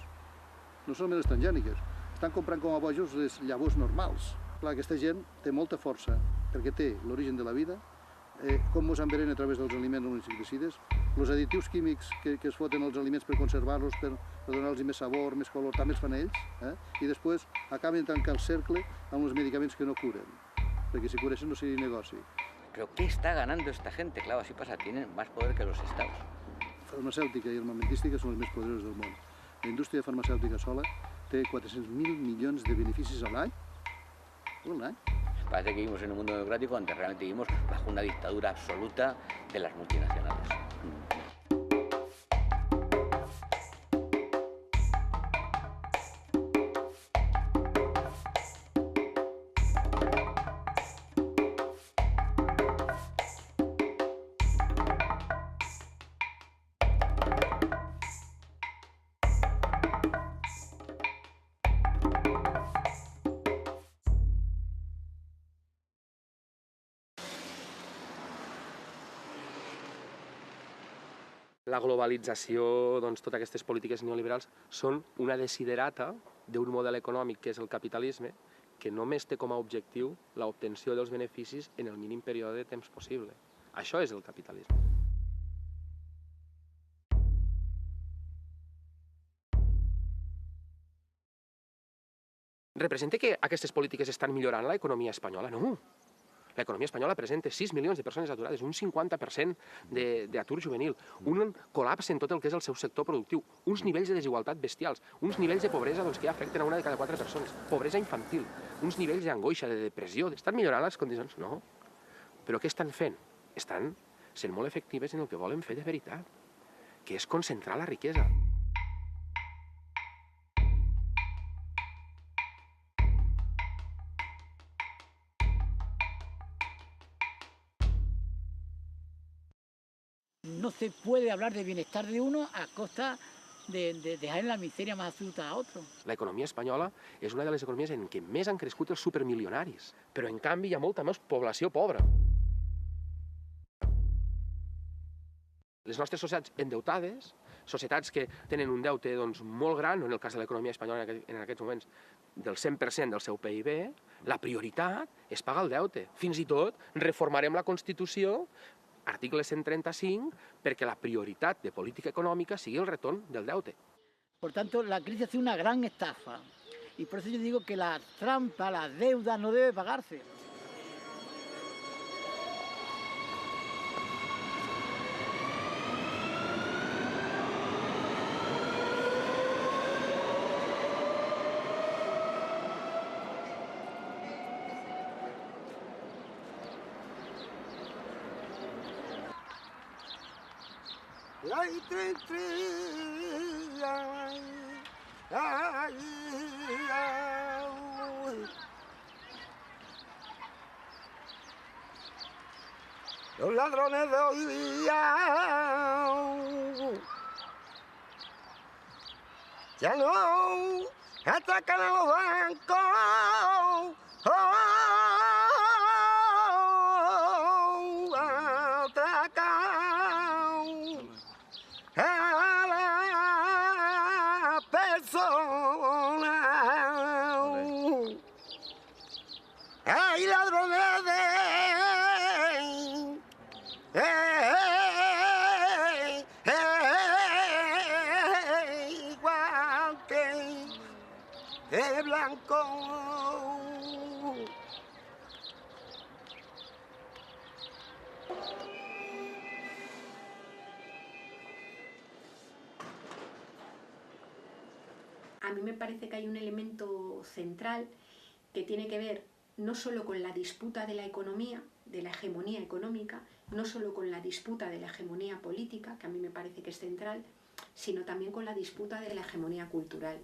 No solament les transgèniques. Estan comprant com a bojos les llavors normals. Clar, aquesta gent té molta força perquè té l'origen de la vida, com mos envenen a través dels aliments o insecticides, els additius químics que es foten als aliments per conservar-los, per donar-los més sabor, més color, també els fan ells, i després acaben de tancar el cercle amb els medicaments que no curen, perquè si curessin no seria negoci. ¿Pero qué está ganando esta gente? Claro, así pasa, tienen más poder que los estados. Farmacèutica i armamentística són els més poderosos del món. La indústria farmacèutica sola té 400.000 milions de beneficis a l'any. Parece que vivimos en un mundo democrático donde realmente vivimos bajo una dictadura absoluta de las multinacionales. La globalització, doncs, totes aquestes polítiques neoliberals són una desiderata d'un model econòmic que és el capitalisme, que només té com a objectiu l'obtenció dels beneficis en el mínim període de temps possible. Això és el capitalisme. Representa que aquestes polítiques estan millorant l'economia espanyola? No. L'economia espanyola presenta 6 milions de persones aturades, un 50% d'atur juvenil, un col·lapse en tot el que és el seu sector productiu, uns nivells de desigualtat bestials, uns nivells de pobresa que ja afecten a una de cada 4 persones, pobresa infantil, uns nivells d'angoixa, de depressió. Estan millorant les condicions? No. Però què estan fent? Estan sent molt efectives en el que volen fer de veritat, que és concentrar la riquesa. No se puede hablar de bienestar de uno a costa de dejar en la miseria más absoluta a otro. L'economia espanyola és una de les economies en què més han crescut els supermilionaris, però en canvi hi ha molta més població pobra. Les nostres societats endeutades, societats que tenen un deute molt gran, en el cas de l'economia espanyola en aquests moments del 100% del seu PIB, la prioritat és pagar el deute. Fins i tot reformarem la Constitució, artículo 135, perquè la prioritat de política econòmica sigui el retorn del deute. Por tanto, la crisis ha sido una gran estafa. Y por eso yo digo que la trampa, la deuda no debe pagarse. Los ladrones de hoy día ya no atracan a los bancos, atracan a las personas. Hay ladrones de blanco. A mí me parece que hay un elemento central que tiene que ver no solo con la disputa de la economía, de la hegemonía económica, no solo con la disputa de la hegemonía política, que a mí me parece que es central, sino también con la disputa de la hegemonía cultural.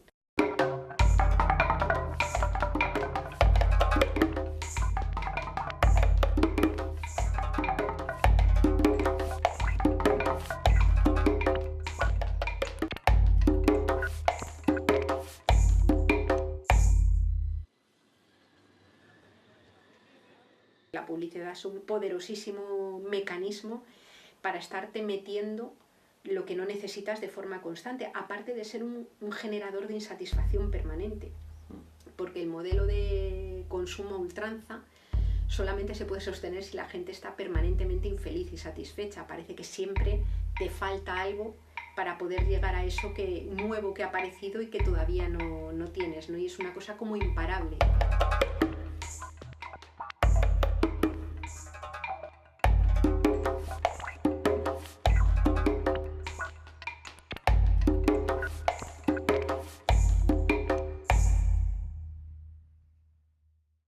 La publicidad es un poderosísimo mecanismo para estarte metiendo lo que no necesitas de forma constante, aparte de ser un generador de insatisfacción permanente, porque el modelo de consumo a ultranza solamente se puede sostener si la gente está permanentemente infeliz y satisfecha. Parece que siempre te falta algo para poder llegar a eso nuevo que ha aparecido y que todavía no tienes, ¿no? Y es una cosa como imparable.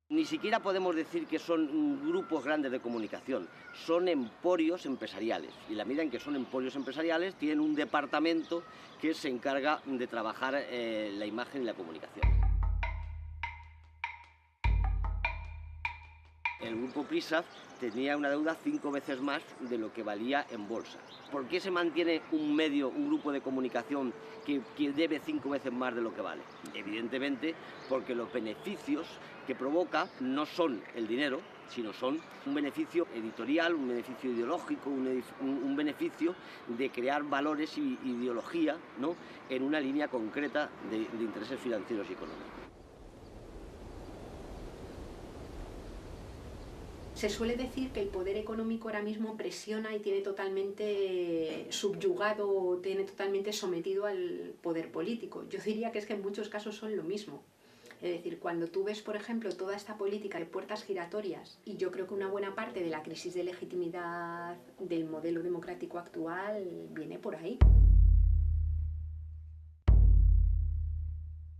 Ni siquiera podemos decir que son grupos grandes de comunicación, son emporios empresariales. Y la medida en que son emporios empresariales, tienen un departamento que se encarga de trabajar la imagen y la comunicación. El grupo Prisa tenía una deuda 5 veces más de lo que valía en bolsa. ¿Por qué se mantiene un medio, un grupo de comunicación que debe 5 veces más de lo que vale? Evidentemente porque los beneficios que provoca no son el dinero, sino son un beneficio editorial, un beneficio ideológico, un beneficio de crear valores y ideología, ¿no?, en una línea concreta de intereses financieros y económicos. Se suele decir que el poder económico ahora mismo presiona y tiene totalmente subyugado, tiene totalmente sometido al poder político. Yo diría que es que en muchos casos son lo mismo. Es decir, cuando tú ves, por ejemplo, toda esta política de puertas giratorias, y yo creo que una buena parte de la crisis de legitimidad del modelo democrático actual viene por ahí.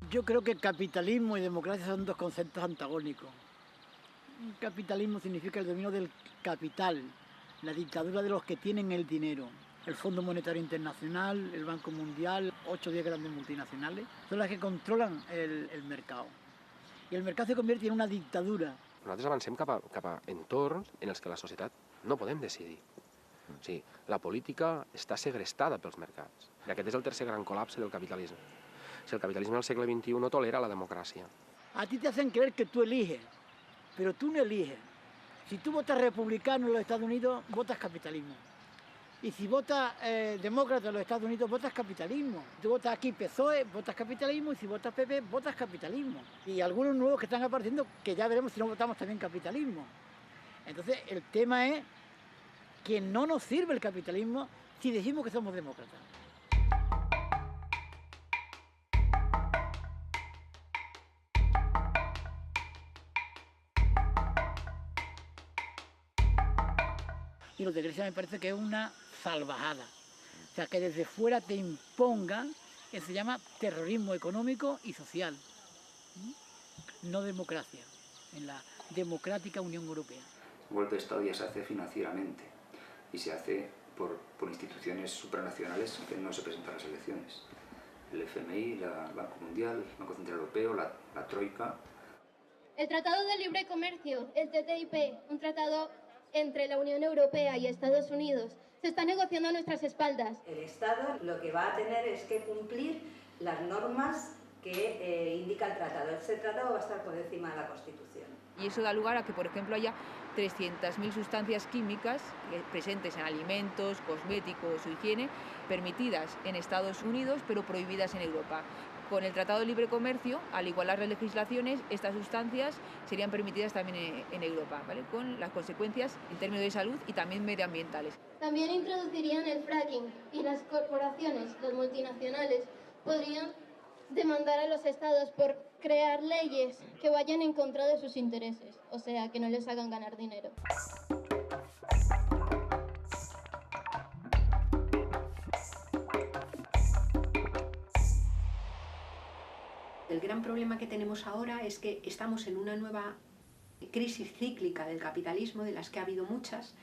Yo creo que capitalismo y democracia son dos conceptos antagónicos. Capitalismo significa el dominio del capital, la dictadura de los que tienen el dinero. El Fondo Monetario Internacional, el Banco Mundial, 8 o 10 grandes multinacionales, son las que controlan el mercado. I el mercat se convierte en una dictadura. Nosaltres avancem cap a entorns en els que la societat no podem decidir. O sigui, la política està segrestada pels mercats. I aquest és el tercer gran col·lapse del capitalisme. Si el capitalisme del segle XXI no tolera la democràcia. A ti te hacen creer que tú eliges, pero tú no eliges. Si tú votas republicano en los Estados Unidos, votas capitalismo. Y si votas demócrata en los Estados Unidos, votas capitalismo. Si votas aquí PSOE, votas capitalismo. Y si votas PP, votas capitalismo. Y algunos nuevos que están apareciendo, que ya veremos si no votamos también capitalismo. Entonces, el tema es que no nos sirve el capitalismo si decimos que somos demócratas. Y lo de Grecia me parece que es una salvajada. O sea, que desde fuera te impongan, eso se llama terrorismo económico y social. No democracia, en la democrática Unión Europea. El golpe de Estado ya se hace financieramente y se hace por instituciones supranacionales que no se presentan a las elecciones. El FMI, el Banco Mundial, el Banco Central Europeo, la Troika. El Tratado de Libre Comercio, el TTIP, un tratado entre la Unión Europea y Estados Unidos, se está negociando a nuestras espaldas. El Estado lo que va a tener es que cumplir las normas que indica el tratado. Este tratado va a estar por encima de la Constitución. Y eso da lugar a que, por ejemplo, haya 300.000 sustancias químicas presentes en alimentos, cosméticos o higiene, permitidas en Estados Unidos, pero prohibidas en Europa. Con el Tratado de Libre Comercio, al igualar las legislaciones, estas sustancias serían permitidas también en Europa, ¿vale? Con las consecuencias en términos de salud y también medioambientales. También introducirían el fracking y las corporaciones, las multinacionales, podrían demandar a los estados por crear leyes que vayan en contra de sus intereses, o sea, que no les hagan ganar dinero. El gran problema que tenemos ahora es que estamos en una nueva crisis cíclica del capitalismo, de las que ha habido muchas,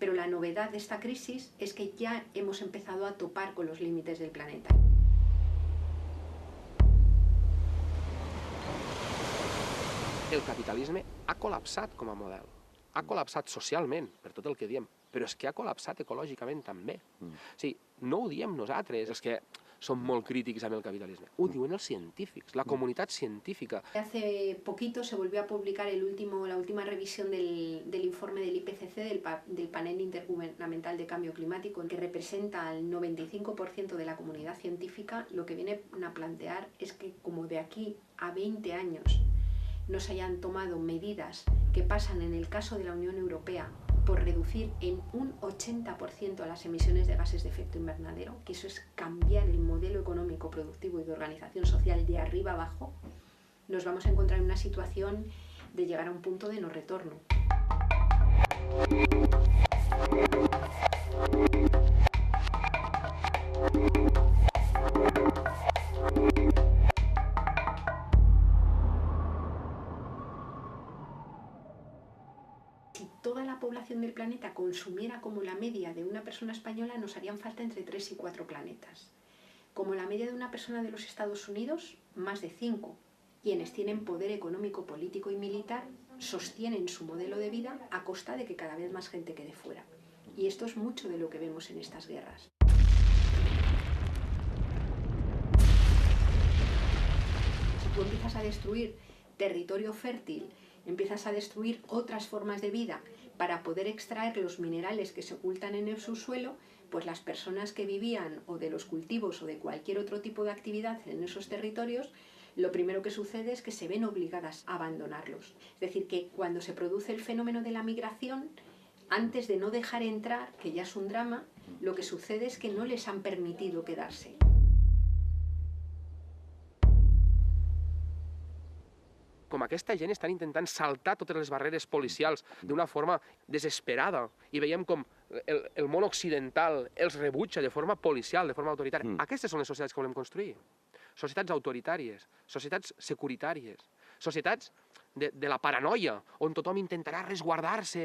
pero la novedad de esta crisis es que ya hemos empezado a topar con los límites del planeta. El capitalisme ha col·lapsat com a model, ha col·lapsat socialment, per tot el que diem, però és que ha col·lapsat ecològicament també. O sigui, no ho diem nosaltres, els que som molt crítics amb el capitalisme, ho diuen els científics, la comunitat científica. Hace poquito se volvió a publicar la última revisión del informe del IPCC, del Panel Intergubernamental de Cambio Climático, que representa al 95% de la comunidad científica. Lo que viene a plantear es que como de aquí a 20 años no se hayan tomado medidas que pasan en el caso de la Unión Europea por reducir en un 80% las emisiones de gases de efecto invernadero, que eso es cambiar el modelo económico, productivo y de organización social de arriba abajo, nos vamos a encontrar en una situación de llegar a un punto de no retorno. Si toda la población del planeta consumiera como la media de una persona española, nos harían falta entre 3 y 4 planetas. Como la media de una persona de los Estados Unidos, más de 5. Quienes tienen poder económico, político y militar sostienen su modelo de vida a costa de que cada vez más gente quede fuera. Y esto es mucho de lo que vemos en estas guerras. Si tú empiezas a destruir territorio fértil, empiezas a destruir otras formas de vida para poder extraer los minerales que se ocultan en el subsuelo, pues las personas que vivían o de los cultivos o de cualquier otro tipo de actividad en esos territorios, lo primero que sucede es que se ven obligadas a abandonarlos. Es decir, que cuando se produce el fenómeno de la migración, antes de no dejar entrar, que ya es un drama, lo que sucede es que no les han permitido quedarse. Com aquesta gent estan intentant saltar totes les barreres policials d'una forma desesperada i veiem com el món occidental els rebutja de forma policial, de forma autoritària. Aquestes són les societats que volem construir. Societats autoritàries, societats securitàries, societats de la paranoia, on tothom intentarà resguardar-se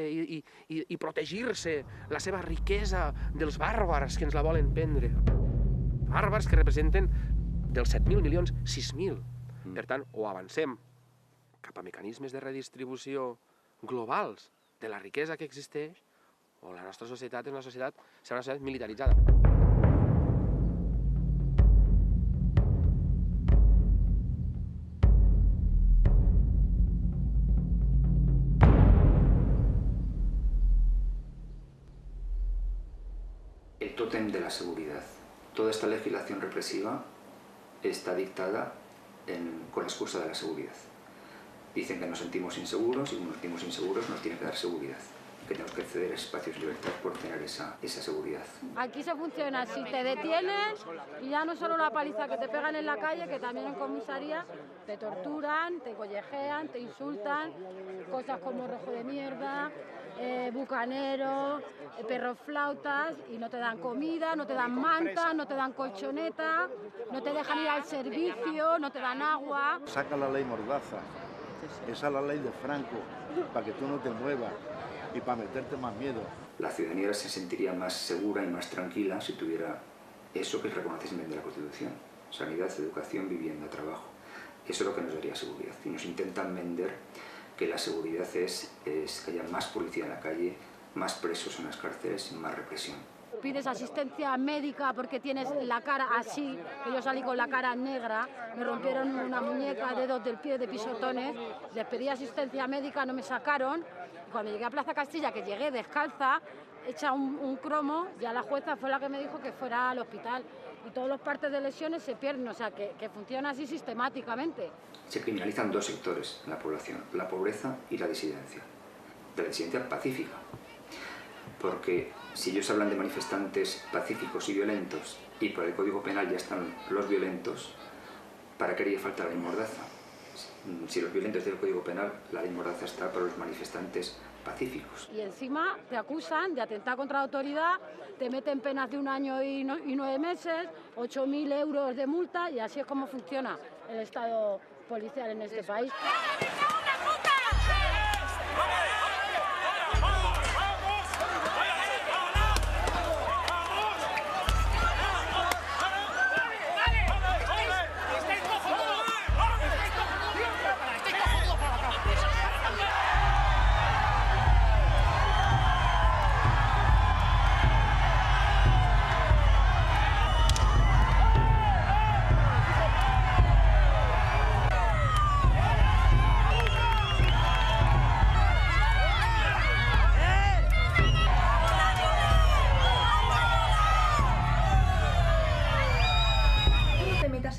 i protegir-se la seva riquesa dels bàrbars que ens la volen prendre. Bàrbars que representen dels 7.000 milions, 6.000. Per tant, o avancem cap a mecanismes de redistribució globals de la riquesa que existeix, o la nostra societat és una societat, serà una societat militaritzada. El tótem de la seguridad. Toda esta legislación represiva está dictada con la excusa de la seguridad. Dicen que nos sentimos inseguros y como nos sentimos inseguros nos tienen que dar seguridad. Que tenemos que acceder a espacios de libertad por tener esa seguridad. Aquí se funciona, si te detienen, y ya no solo la paliza que te pegan en la calle, que también en comisaría te torturan, te collejean, te insultan, cosas como rojo de mierda, bucanero, perros flautas, y no te dan comida, no te dan manta, no te dan colchoneta, no te dejan ir al servicio, no te dan agua. Saca la ley Mordaza, esa es la ley de Franco, para que tú no te muevas. y para meterte más miedo. La ciudadanía se sentiría más segura y más tranquila si tuviera eso que es reconocimiento de la Constitución: sanidad, educación, vivienda, trabajo. Eso es lo que nos daría seguridad. Y nos intentan vender que la seguridad es que haya más policía en la calle, más presos en las cárceles y más represión. Pides asistencia médica porque tienes la cara así, que yo salí con la cara negra, me rompieron una muñeca, dedos del pie de pisotones, les pedí asistencia médica, no me sacaron. Cuando llegué a Plaza Castilla, que llegué descalza, hecha un cromo, ya la jueza fue la que me dijo que fuera al hospital. Y todos los partes de lesiones se pierden, o sea, que funciona así sistemáticamente. Se criminalizan dos sectores en la población: la pobreza y la disidencia. La disidencia pacífica. Porque si ellos hablan de manifestantes pacíficos y violentos y por el Código Penal ya están los violentos, ¿para qué haría falta la ley Mordaza? Si los violentos del Código Penal, la ley Mordaza está para los manifestantes pacíficos. Y encima te acusan de atentar contra la autoridad, te meten penas de 1 año y 9 meses, 8.000 euros de multa, y así es como funciona el Estado policial en este país.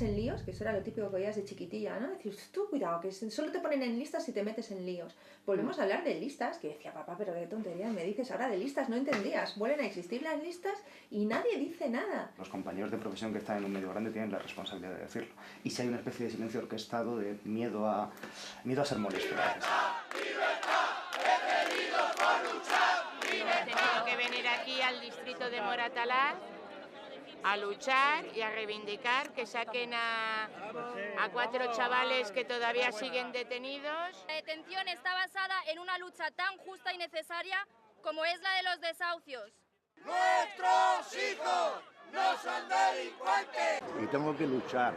En líos, que eso era lo típico que oías de chiquitilla, ¿no? Decías, tú cuidado, que solo te ponen en listas si te metes en líos. Volvemos a hablar de listas, que decía, papá, pero qué tontería me dices ahora de listas, no entendías. Vuelven a existir las listas y nadie dice nada. Los compañeros de profesión que están en un medio grande tienen la responsabilidad de decirlo. Y si hay una especie de silencio orquestado de miedo a ser molesto. He tenido que venir aquí al distrito de Moratalaz a luchar y a reivindicar que saquen a 4 chavales que todavía siguen detenidos. La detención está basada en una lucha tan justa y necesaria como es la de los desahucios. ¡Nuestros hijos no son delincuentes! Y tengo que luchar.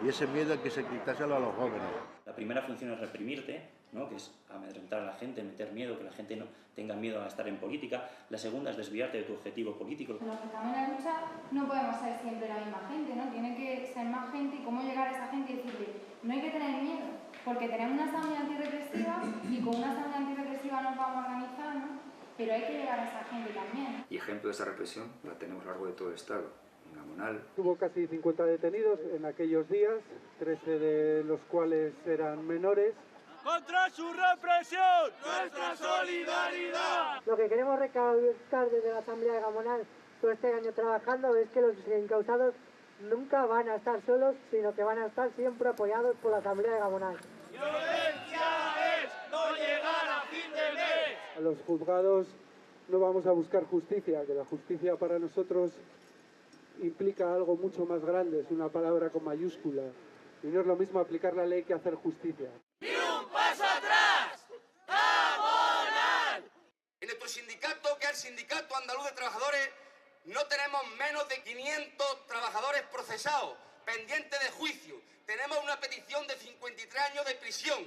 Y ese miedo hay que se quitárselo a los jóvenes. La primera función es reprimirte, ¿no? Que es amedrentar a la gente, meter miedo, que la gente no tenga miedo a estar en política. La segunda es desviarte de tu objetivo político. Los que estamos en la lucha no podemos ser siempre la misma gente, ¿no? Tiene que ser más gente, y cómo llegar a esa gente y decirle, no hay que tener miedo, porque tenemos una asamblea antirrepresiva y con una asamblea antirrepresiva nos vamos a organizar, ¿no? Pero hay que llegar a esa gente también. Y ejemplo de esa represión la tenemos a lo largo de todo el Estado. En Gamonal. Hubo casi 50 detenidos en aquellos días, 13 de los cuales eran menores. ¡Contra su represión! ¡Nuestra solidaridad! Lo que queremos recalcar desde la Asamblea de Gamonal todo este año trabajando es que los encausados nunca van a estar solos, sino que van a estar siempre apoyados por la Asamblea de Gamonal. ¡Violencia es no llegar a fin de mes! A los juzgados no vamos a buscar justicia, que la justicia para nosotros implica algo mucho más grande, es una palabra con mayúscula. Y no es lo mismo aplicar la ley que hacer justicia. ¡Ni un paso atrás! ¡Gamonal! En nuestro sindicato, que es el Sindicato Andaluz de Trabajadores, no tenemos menos de 500 trabajadores procesados, pendientes de juicio. Tenemos una petición de 53 años de prisión.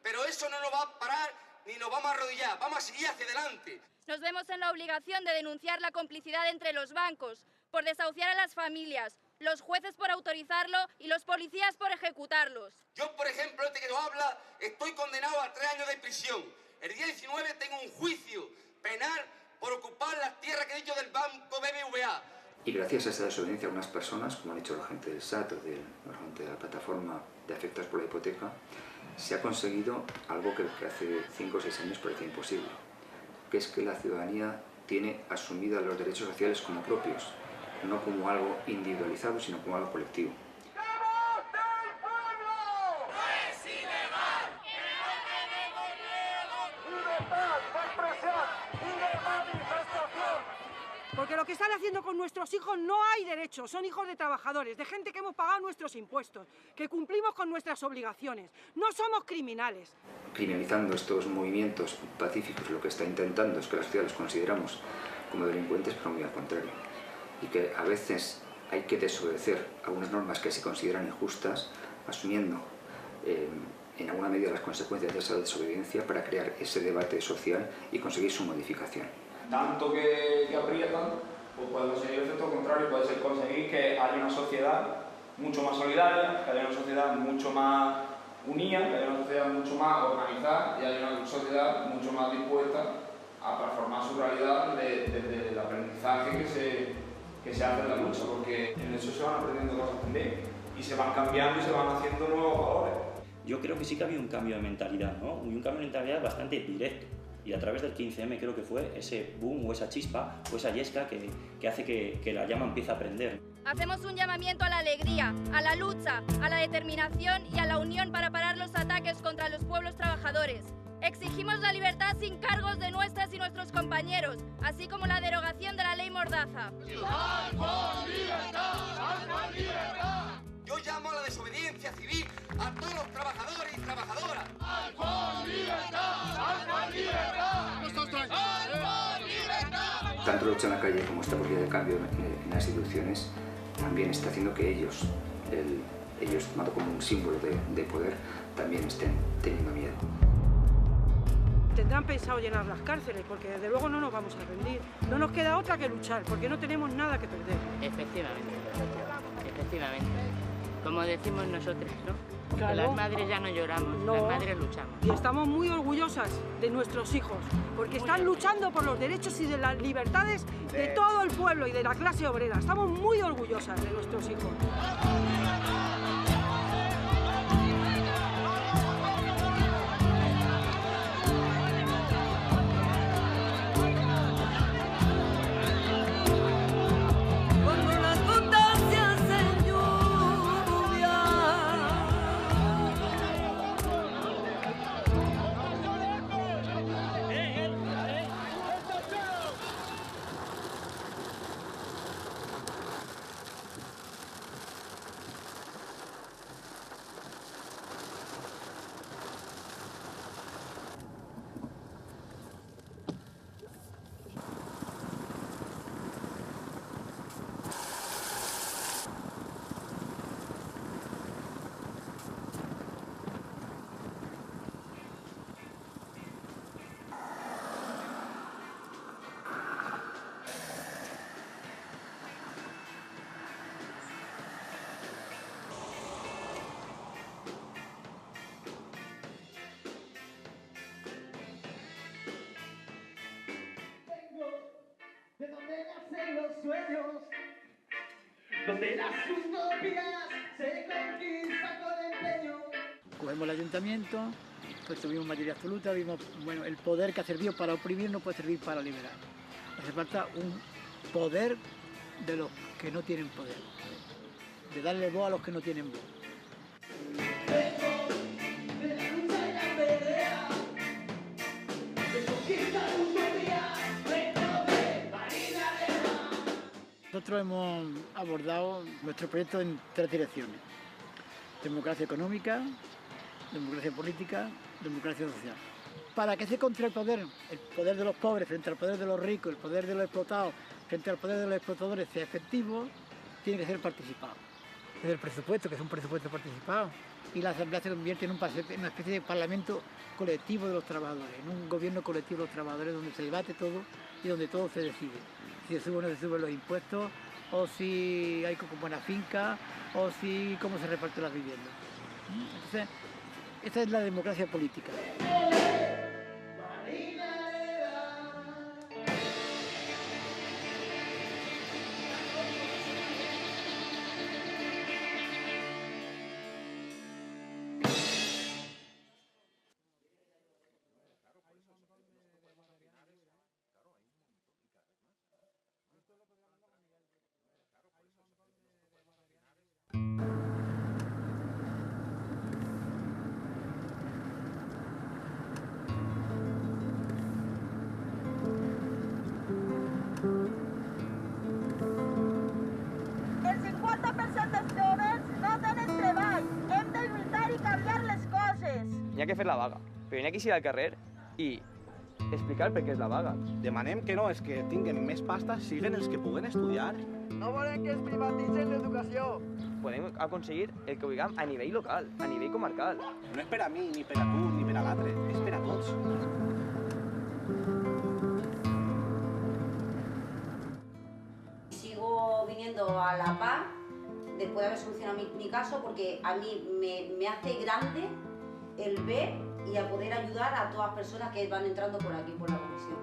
Pero eso no nos va a parar ni nos vamos a arrodillar. Vamos a seguir hacia adelante. Nos vemos en la obligación de denunciar la complicidad entre los bancos por desahuciar a las familias, los jueces por autorizarlo y los policías por ejecutarlos. Yo, por ejemplo, este que nos habla, estoy condenado a 3 años de prisión. El día 19 tengo un juicio penal por ocupar las tierras que he dicho del banco BBVA. Y gracias a esa desobediencia a unas personas, como han dicho la gente del SAT o de la gente de la plataforma de afectados por la hipoteca, se ha conseguido algo que hace 5 o 6 años parecía imposible, que es que la ciudadanía tiene asumidos los derechos sociales como propios, no como algo individualizado, sino como algo colectivo. Porque lo que están haciendo con nuestros hijos no hay derechos, son hijos de trabajadores, de gente que hemos pagado nuestros impuestos, que cumplimos con nuestras obligaciones. No somos criminales. Criminalizando estos movimientos pacíficos, lo que está intentando es que la sociedad los consideramos como delincuentes, pero muy al contrario. Y que a veces hay que desobedecer algunas normas que se consideran injustas, asumiendo en alguna medida las consecuencias de esa desobediencia para crear ese debate social y conseguir su modificación. Tanto que aprietan, pues puede conseguir el efecto contrario, puede ser conseguir que haya una sociedad mucho más solidaria, que haya una sociedad mucho más unida, que haya una sociedad mucho más organizada y haya una sociedad mucho más dispuesta a transformar su realidad desde el aprendizaje que se hace en la lucha, porque en eso se van aprendiendo cosas también y se van cambiando y se van haciendo nuevos valores. Yo creo que sí que ha habido un cambio de mentalidad, ¿no? Y un cambio de mentalidad bastante directo. Y a través del 15M creo que fue ese boom o esa chispa o esa yesca que hace que la llama empiece a prender. Hacemos un llamamiento a la alegría, a la lucha, a la determinación y a la unión para parar los ataques contra los pueblos trabajadores. Exigimos la libertad sin cargos de nuestras y nuestros compañeros, así como la derogación de la ley Mordaza. Yo llamo a la desobediencia civil a todos los trabajadores y trabajadoras. Tanto la lucha en la calle como esta política de cambio en las instituciones también está haciendo que ellos tomado como un símbolo de poder, también estén teniendo miedo. Tendrán pensado llenar las cárceles, porque desde luego no nos vamos a rendir. No nos queda otra que luchar, porque no tenemos nada que perder. Efectivamente. Como decimos nosotros, ¿no? Claro. Que las madres ya no lloramos, No. las madres luchamos. Y estamos muy orgullosas de nuestros hijos, porque están luchando por los derechos y de las libertades de todo el pueblo y de la clase obrera. Estamos muy orgullosas de nuestros hijos. De donde nacen los sueños, donde las utopías se conquistan con empeño. Cogemos el ayuntamiento, pues tuvimos mayoría absoluta, vimos, bueno, el poder que ha servido para oprimir no puede servir para liberar. Hace falta un poder de los que no tienen poder, de darle voz a los que no tienen voz. De la lucha y la pelea, de conquistar utopías, vengo de Marina Arena. Nosotros hemos abordado nuestro proyecto en 3 direcciones: democracia económica, democracia política, democracia social. Para que ese contrapoder, el poder de los pobres frente al poder de los ricos, el poder de los explotados frente al poder de los explotadores, sea efectivo, tiene que ser participado. Desde el presupuesto, que es un presupuesto participado, y la Asamblea se convierte en una especie de parlamento colectivo de los trabajadores, en un gobierno colectivo de los trabajadores donde se debate todo y donde todo se decide. Si se suben o no se suben los impuestos, o si hay como una finca, o si cómo se reparten las viviendas. Entonces, esa es la democracia política. n'hi ha que fer la vaga, però n'hi ha que ir al carrer i explicar per què és la vaga. Demanem que no, és que tinguen més pasta, siguen els que puguen estudiar. No volem que es privatitzen l'educació. Podem aconseguir el que vulguem a nivell local, a nivell comarcal. No és per a mi, ni per a tu, ni per a l'altre, és per a tots. Sigo viniendo a la par después de haber solucionado mi caso porque a mí me hace grande el ver y a poder ayudar a todas las personas que van entrando por aquí, por la comisión.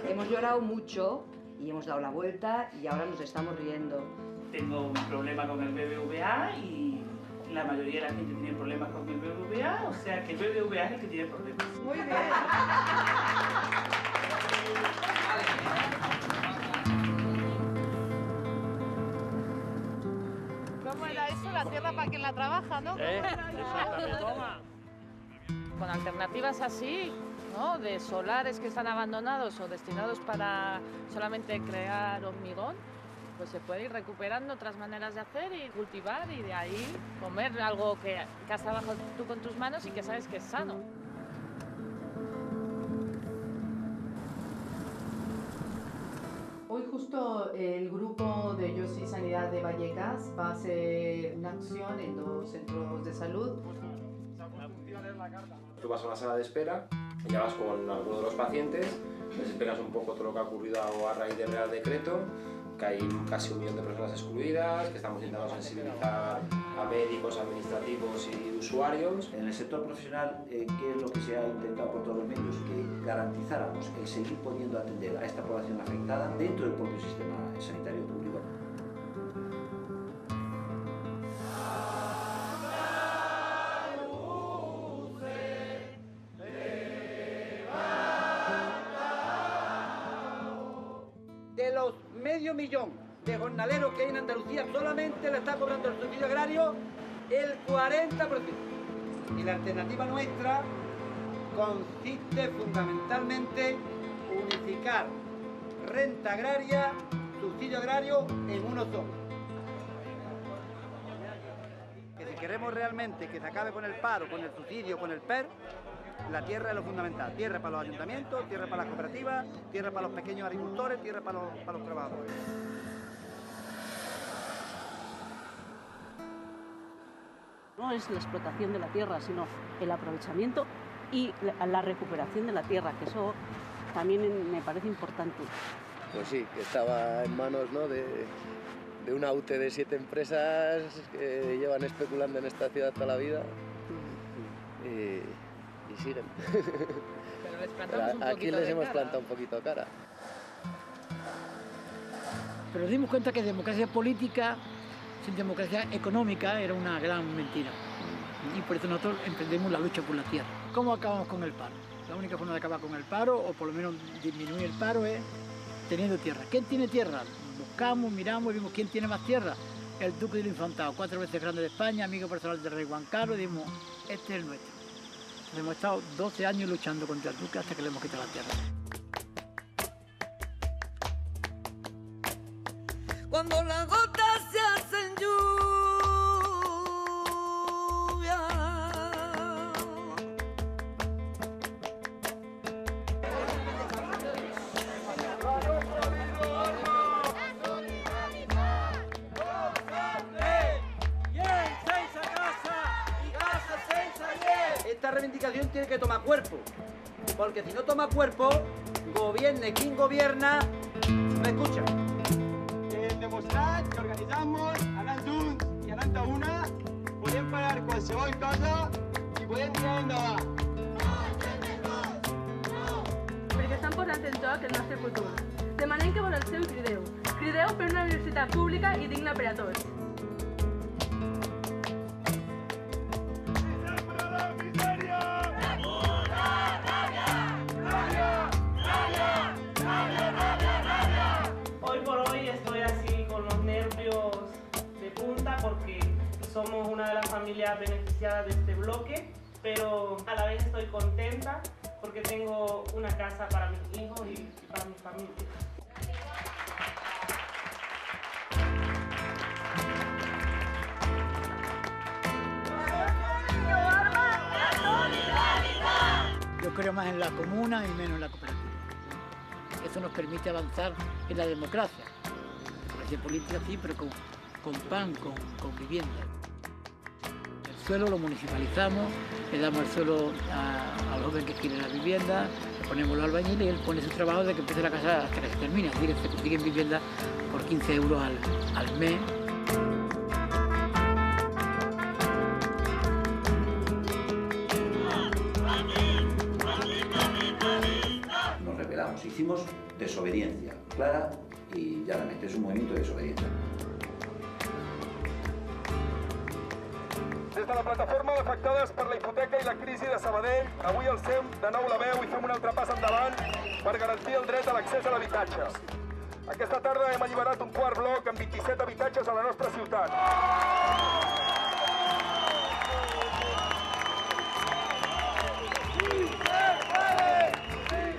Hemos llorado mucho y hemos dado la vuelta y ahora nos estamos riendo. Tengo un problema con el BBVA y la mayoría de la gente tiene problemas con el BBVA, o sea que el BBVA es el que tiene problemas. Muy bien. ¿Cómo era eso? La tierra para quien la trabaja, ¿no? Exactamente. Con alternativas así, ¿no? De solares que están abandonados o destinados para solamente crear hormigón, pues se puede ir recuperando otras maneras de hacer y cultivar y de ahí comer algo que has trabajado tú con tus manos y que sabes que es sano. Hoy justo el grupo de Yo Soy Sanidad de Vallecas va a hacer una acción en 2 centros de salud. Tú vas a una sala de espera, ya vas con alguno de los pacientes, les explicas un poco todo lo que ha ocurrido a raíz del Real Decreto, que hay casi 1 millón de personas excluidas, que estamos intentando sensibilizar a médicos, administrativos y usuarios. En el sector profesional, ¿qué es lo que se ha intentado por todos los medios? Que garantizáramos el seguir pudiendo atender a esta población afectada dentro del propio sistema sanitario público. De los medio millón de jornaleros que hay en Andalucía, solamente le está cobrando el subsidio agrario el 40%. Y la alternativa nuestra consiste fundamentalmente en unificar renta agraria, subsidio agrario en uno solo. Que si queremos realmente que se acabe con el paro, con el subsidio, con el PER, la tierra es lo fundamental. Tierra para los ayuntamientos, tierra para las cooperativas, tierra para los pequeños agricultores, tierra para los trabajadores. No es la explotación de la tierra, sino el aprovechamiento y la recuperación de la tierra, que eso también me parece importante. Pues sí, que estaba en manos, ¿no?, de una UTE de 7 empresas que llevan especulando en esta ciudad toda la vida y siguen. Pero les plantamos un Aquí les hemos plantado un poquito cara. Pero nos dimos cuenta que democracia política sin democracia económica era una gran mentira. Y por eso nosotros emprendemos la lucha por la tierra. ¿Cómo acabamos con el paro? La única forma de acabar con el paro, o por lo menos disminuir el paro, es teniendo tierra. ¿Quién tiene tierra? Buscamos, miramos y vimos quién tiene más tierra. El Duque del Infantado, 4 veces grande de España, amigo personal del rey Juan Carlos, y dijimos, este es el nuestro. Entonces hemos estado 12 años luchando contra el Duque hasta que le hemos quitado la tierra. Cuando las gotas se hacen lluvia. Esta reivindicación tiene que tomar cuerpo, porque si no toma cuerpo, gobierne quien gobierna, no escucha. Demostrat que organitzant-nos, anant junts i anant a una, podem parar qualsevol cosa i podem tirar endavant. Perquè estan posant en joc el nostre futur. Demanem que valoració i crideu. Crideu per una universitat pública i digna per a tots. Hoy por hoy estoy así con los nervios de punta porque somos una de las familias beneficiadas de este bloque, pero a la vez estoy contenta porque tengo una casa para mis hijos y para mi familia. ¡Arma católica! creo más en la comuna y menos en la cooperativa. Eso nos permite avanzar en la democracia. La democracia política sí, pero con pan, con vivienda. El suelo lo municipalizamos, le damos el suelo al joven que quiere la vivienda, le ponemos los albañiles y él pone su trabajo de que empiece la casa hasta que se termine. Así que se consiguen viviendas por 15 euros al mes. Nos rebelamos, hicimos desobediencia clara y llanamente, es un movimiento de desobediencia. Des de la plataforma d'afectades per la hipoteca i la crisi de Sabadell, avui alcem de nou la veu i fem un altre pas endavant per garantir el dret a l'accés a l'habitatge. Aquesta tarda hem alliberat un quart bloc amb 27 habitatges a la nostra ciutat.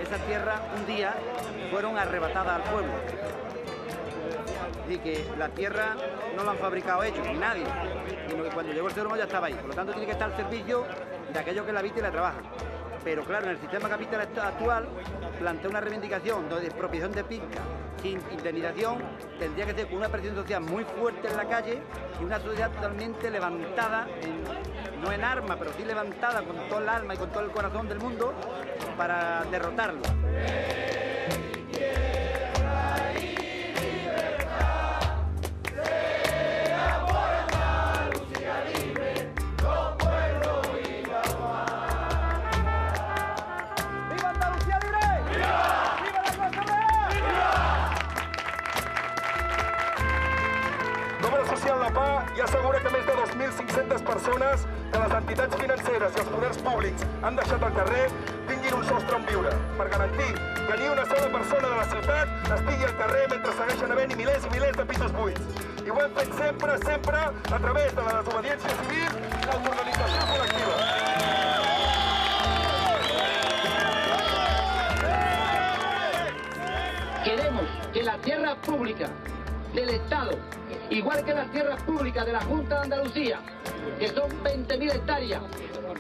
Esa tierra un día fueron arrebatadas al pueblo. Y que la tierra no la han fabricado ellos, ni nadie, sino que cuando llegó el ser humano ya estaba ahí. Por lo tanto tiene que estar al servicio de aquellos que la habitan y la trabajan. Pero claro, en el sistema capitalista actual plantea una reivindicación de expropiación de finca sin indemnización, tendría que ser con una presión social muy fuerte en la calle y una sociedad totalmente levantada, no en armas, pero sí levantada con todo el alma y con todo el corazón del mundo para derrotarlo. La PA ja assegura que més de 2.500 persones que les entitats financeres i els poders públics han deixat al carrer tinguin un sostre on viure, per garantir que ni una sola persona de la ciutat estigui al carrer mentre segueixen havent-hi milers i milers de pisos buits. I ho hem fet sempre, sempre, a través de la desobediència civil i l'autoorganització col·lectiva. Queremos que la tierra pública del Estado, igual que las tierras públicas de la Junta de Andalucía, que son 20.000 hectáreas,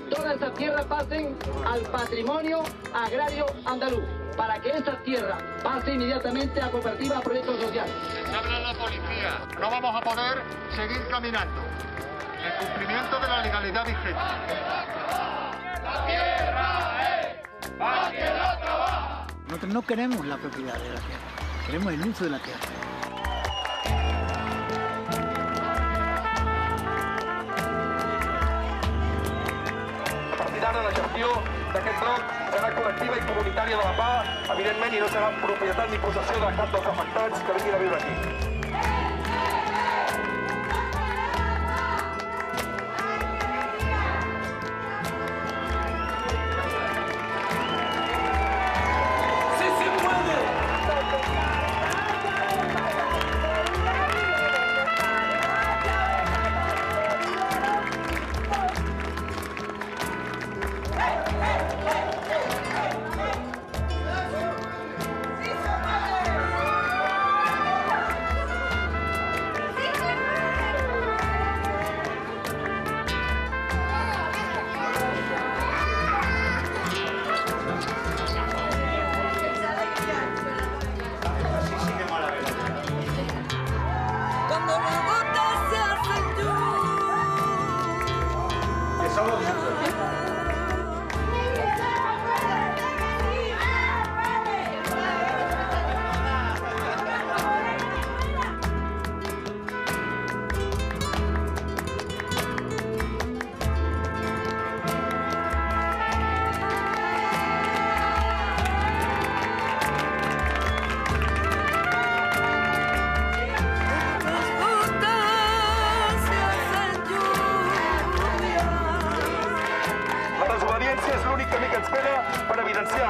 todas esas tierras pasen al patrimonio agrario andaluz, para que esas tierras pasen inmediatamente a cooperativa a proyectos sociales. Habla la policía, no vamos a poder seguir caminando. El cumplimiento de la legalidad vigente. La tierra es para quien la trabaja. Nosotros no queremos la propiedad de la tierra, queremos el uso de la tierra. Ara la gestió d'aquest bloc serà col·lectiva i comunitària de la PA, evidentment, i no serà propietat ni possessió de cap dels afectats que vinguin a viure aquí.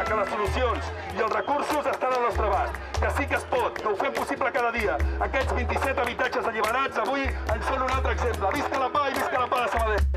Que les solucions i els recursos estan al nostre abast, que sí que es pot, que ho fem possible cada dia. Aquests 27 habitatges alliberats avui en són un altre exemple. Visca la PA i visca la PA de Sabadell!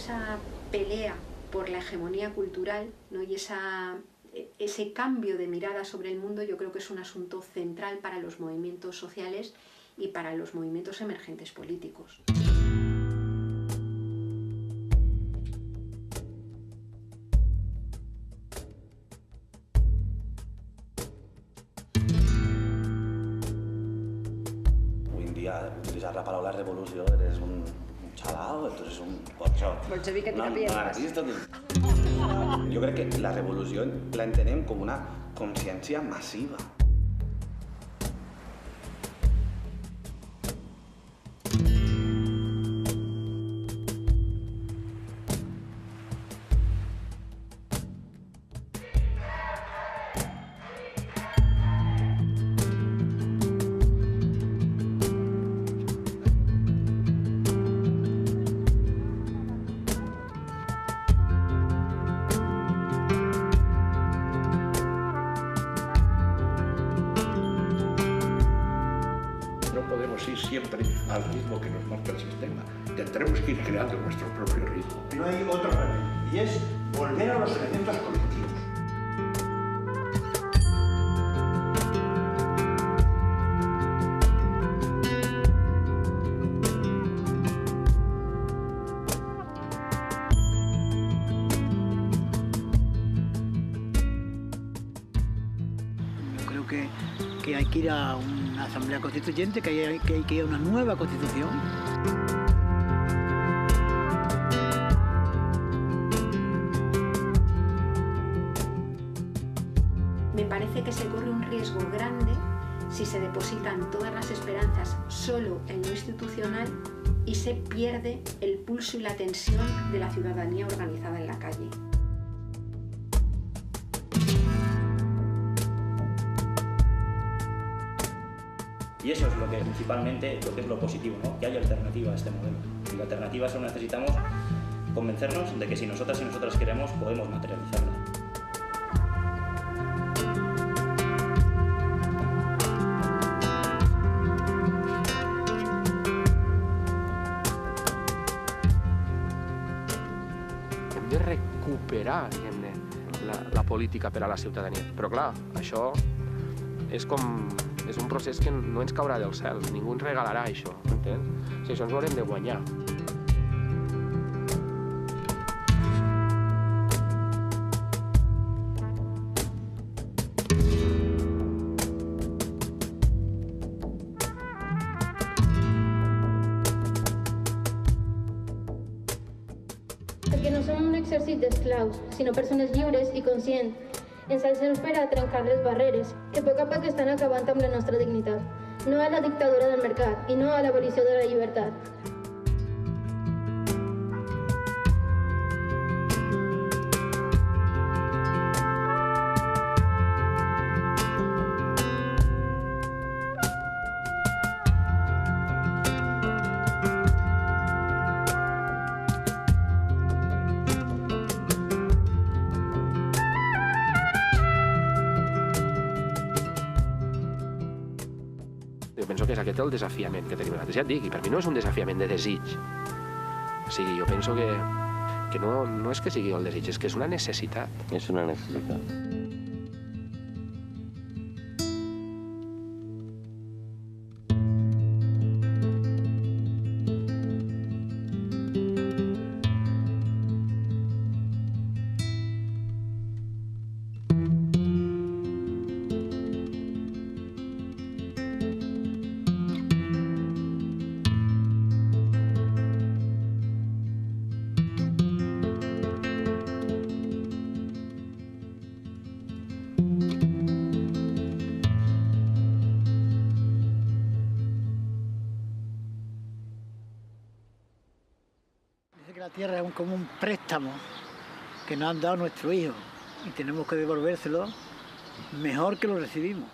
esa pelea por la hegemonía cultural, ¿no? Y ese cambio de mirada sobre el mundo, yo creo que es un asunto central para los movimientos sociales y para los movimientos emergentes políticos. Hoy en día, utilizar la palabra revolución, eres un chalao, entonces un bolchevique anarquista. Jo crec que la revolució la entenem com una consciència massiva. Ir siempre al ritmo que nos marca el sistema. Tendremos que ir creando nuestro propio ritmo. No hay otro remedio, y es volver a los elementos colectivos. Yo creo que hay que ir a una asamblea constituyente, que hay que ir a una nueva constitución. Me parece que se corre un riesgo grande si se depositan todas las esperanzas solo en lo institucional y se pierde el pulso y la tensión de la ciudadanía organizada en la calle. Y eso es lo que principalmente lo es lo positivo, ¿no? Que haya alternativa a este modelo. Y la alternativa solo necesitamos convencernos de que si nosotras y nosotras queremos, podemos materializarla. Hem de recuperar, diguem-ne, la política per a la ciutadania. Però clar, això és un procés que no ens caurà del cel, ningú ens regalarà això, entens? O sigui, això ens ho haurem de guanyar. Perquè no som un exèrcit d'esclaus, sinó persones lliures i conscients. Ens alcem per a trencar les barreres, que a poc estan acabant amb la nostra dignitat. No a la dictadura del mercat i no a l'abolició de la llibertat. Jo penso que és aquest el desafiament que tenim nosaltres. Ja et dic, i per mi no és un desafiament de desig. O sigui, jo penso que no és que sigui el desig, és que és una necessitat. És una necessitat. La tierra es como un préstamo que nos han dado nuestros hijos y tenemos que devolvérselo mejor que lo recibimos.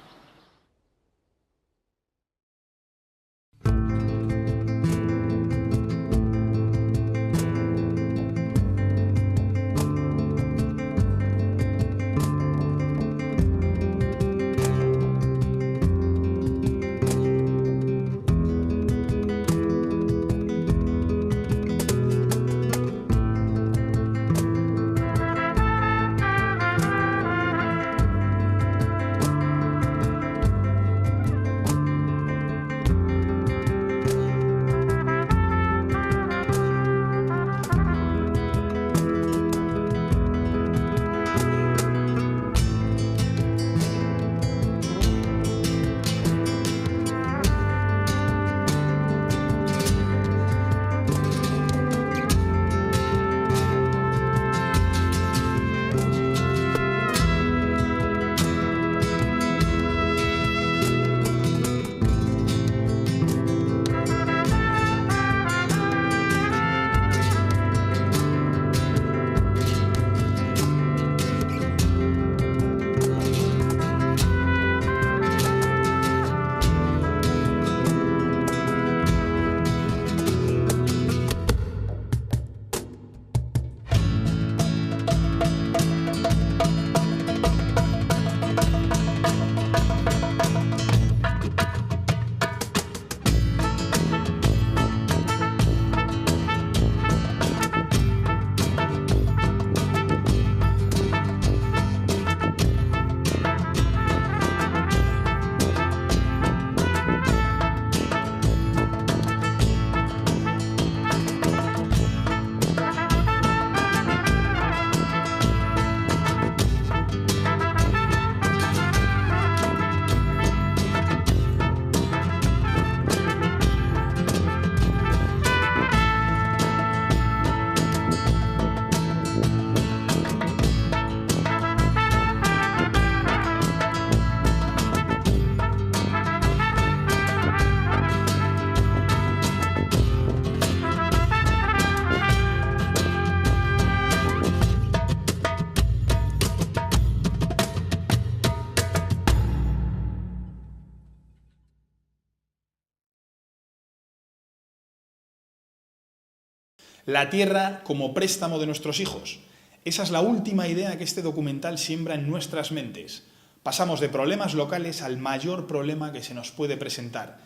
La tierra como préstamo de nuestros hijos. Esa es la última idea que este documental siembra en nuestras mentes. Pasamos de problemas locales al mayor problema que se nos puede presentar.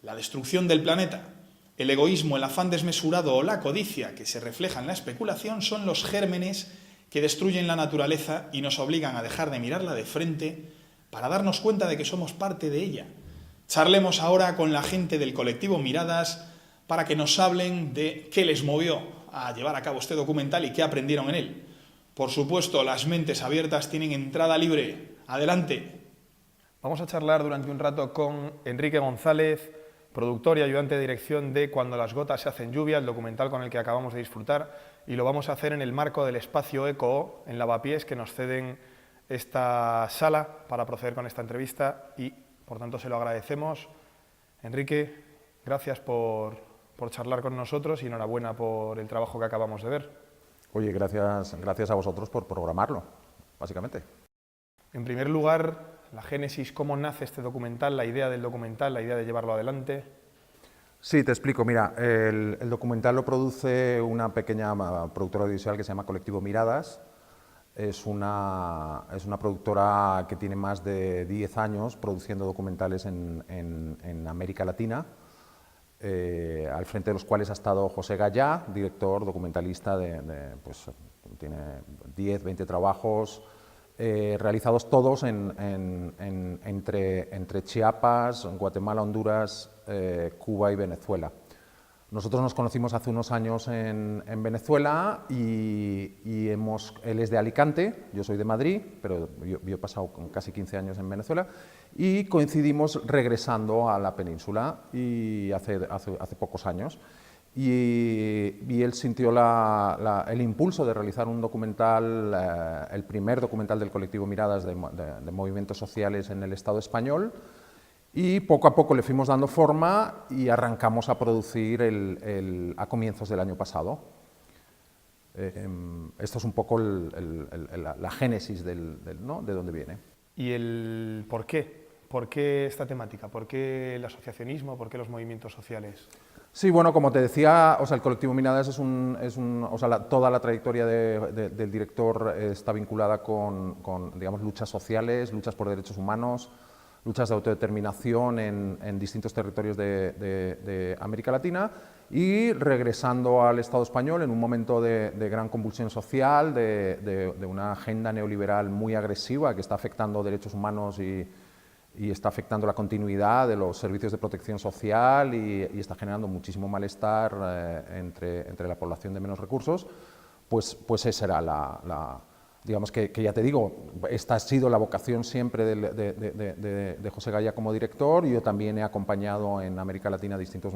La destrucción del planeta, el egoísmo, el afán desmesurado o la codicia que se refleja en la especulación son los gérmenes que destruyen la naturaleza y nos obligan a dejar de mirarla de frente para darnos cuenta de que somos parte de ella. Charlemos ahora con la gente del colectivo Miradas para que nos hablen de qué les movió a llevar a cabo este documental y qué aprendieron en él. Por supuesto, las mentes abiertas tienen entrada libre. Adelante. Vamos a charlar durante un rato con Enrique González, productor y ayudante de dirección de Cuando las gotas se hacen lluvia, el documental con el que acabamos de disfrutar, y lo vamos a hacer en el marco del espacio ECO en Lavapiés, que nos ceden esta sala para proceder con esta entrevista y, por tanto, se lo agradecemos. Enrique, gracias por charlar con nosotros y enhorabuena por el trabajo que acabamos de ver. Oye, gracias a vosotros por programarlo, básicamente. En primer lugar, la génesis, ¿cómo nace este documental, la idea del documental, la idea de llevarlo adelante? Sí, te explico. Mira, el documental lo produce una pequeña productora audiovisual que se llama Colectivo Miradas. Es una productora que tiene más de 10 años produciendo documentales en América Latina, al frente de los cuales ha estado José Gallá, director, documentalista, pues, tiene 10, 20 trabajos, realizados todos entre Chiapas, Guatemala, Honduras, Cuba y Venezuela. Nosotros nos conocimos hace unos años en Venezuela y él es de Alicante, yo soy de Madrid, pero yo he pasado casi 15 años en Venezuela y coincidimos regresando a la península y hace pocos años. Y él sintió el impulso de realizar un documental, el primer documental del colectivo Miradas de movimientos sociales en el Estado español, y poco a poco le fuimos dando forma y arrancamos a producir a comienzos del año pasado. Esto es un poco la génesis ¿no? de dónde viene. ¿Y el por qué? ¿Por qué esta temática? ¿Por qué el asociacionismo? ¿Por qué los movimientos sociales? Sí, bueno, como te decía, el colectivo Miradas toda la trayectoria del director está vinculada con digamos, luchas sociales, luchas por derechos humanos, luchas de autodeterminación en distintos territorios de América Latina, y regresando al Estado español en un momento de gran convulsión social, de una agenda neoliberal muy agresiva que está afectando derechos humanos y está afectando la continuidad de los servicios de protección social y está generando muchísimo malestar entre la población de menos recursos, pues esa era digamos que ya te digo, esta ha sido la vocación siempre de José Gallá como director, y yo también he acompañado en América Latina distintos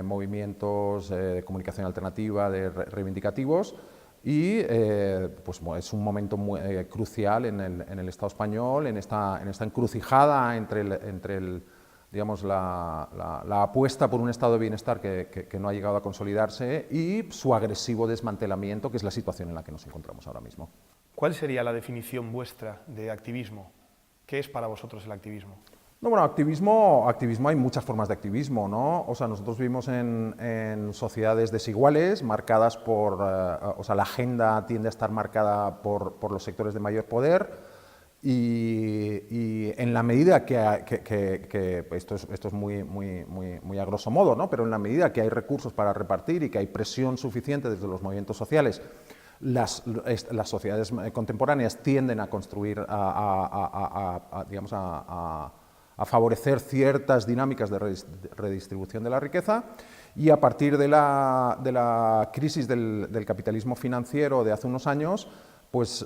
movimientos de comunicación alternativa, reivindicativos, y pues es un momento muy crucial en el Estado español, en esta encrucijada entre digamos, la apuesta por un estado de bienestar que no ha llegado a consolidarse y su agresivo desmantelamiento, que es la situación en la que nos encontramos ahora mismo. ¿Cuál sería la definición vuestra de activismo? ¿Qué es para vosotros el activismo? No, bueno, activismo hay muchas formas de activismo, ¿no? O sea, nosotros vivimos en sociedades desiguales, marcadas por, la agenda tiende a estar marcada por los sectores de mayor poder, y en la medida que esto es muy a grosso modo, ¿no? Pero en la medida que hay recursos para repartir y que hay presión suficiente desde los movimientos sociales, las sociedades contemporáneas tienden a construir, digamos, a favorecer ciertas dinámicas de redistribución de la riqueza, y a partir de la crisis del capitalismo financiero de hace unos años, pues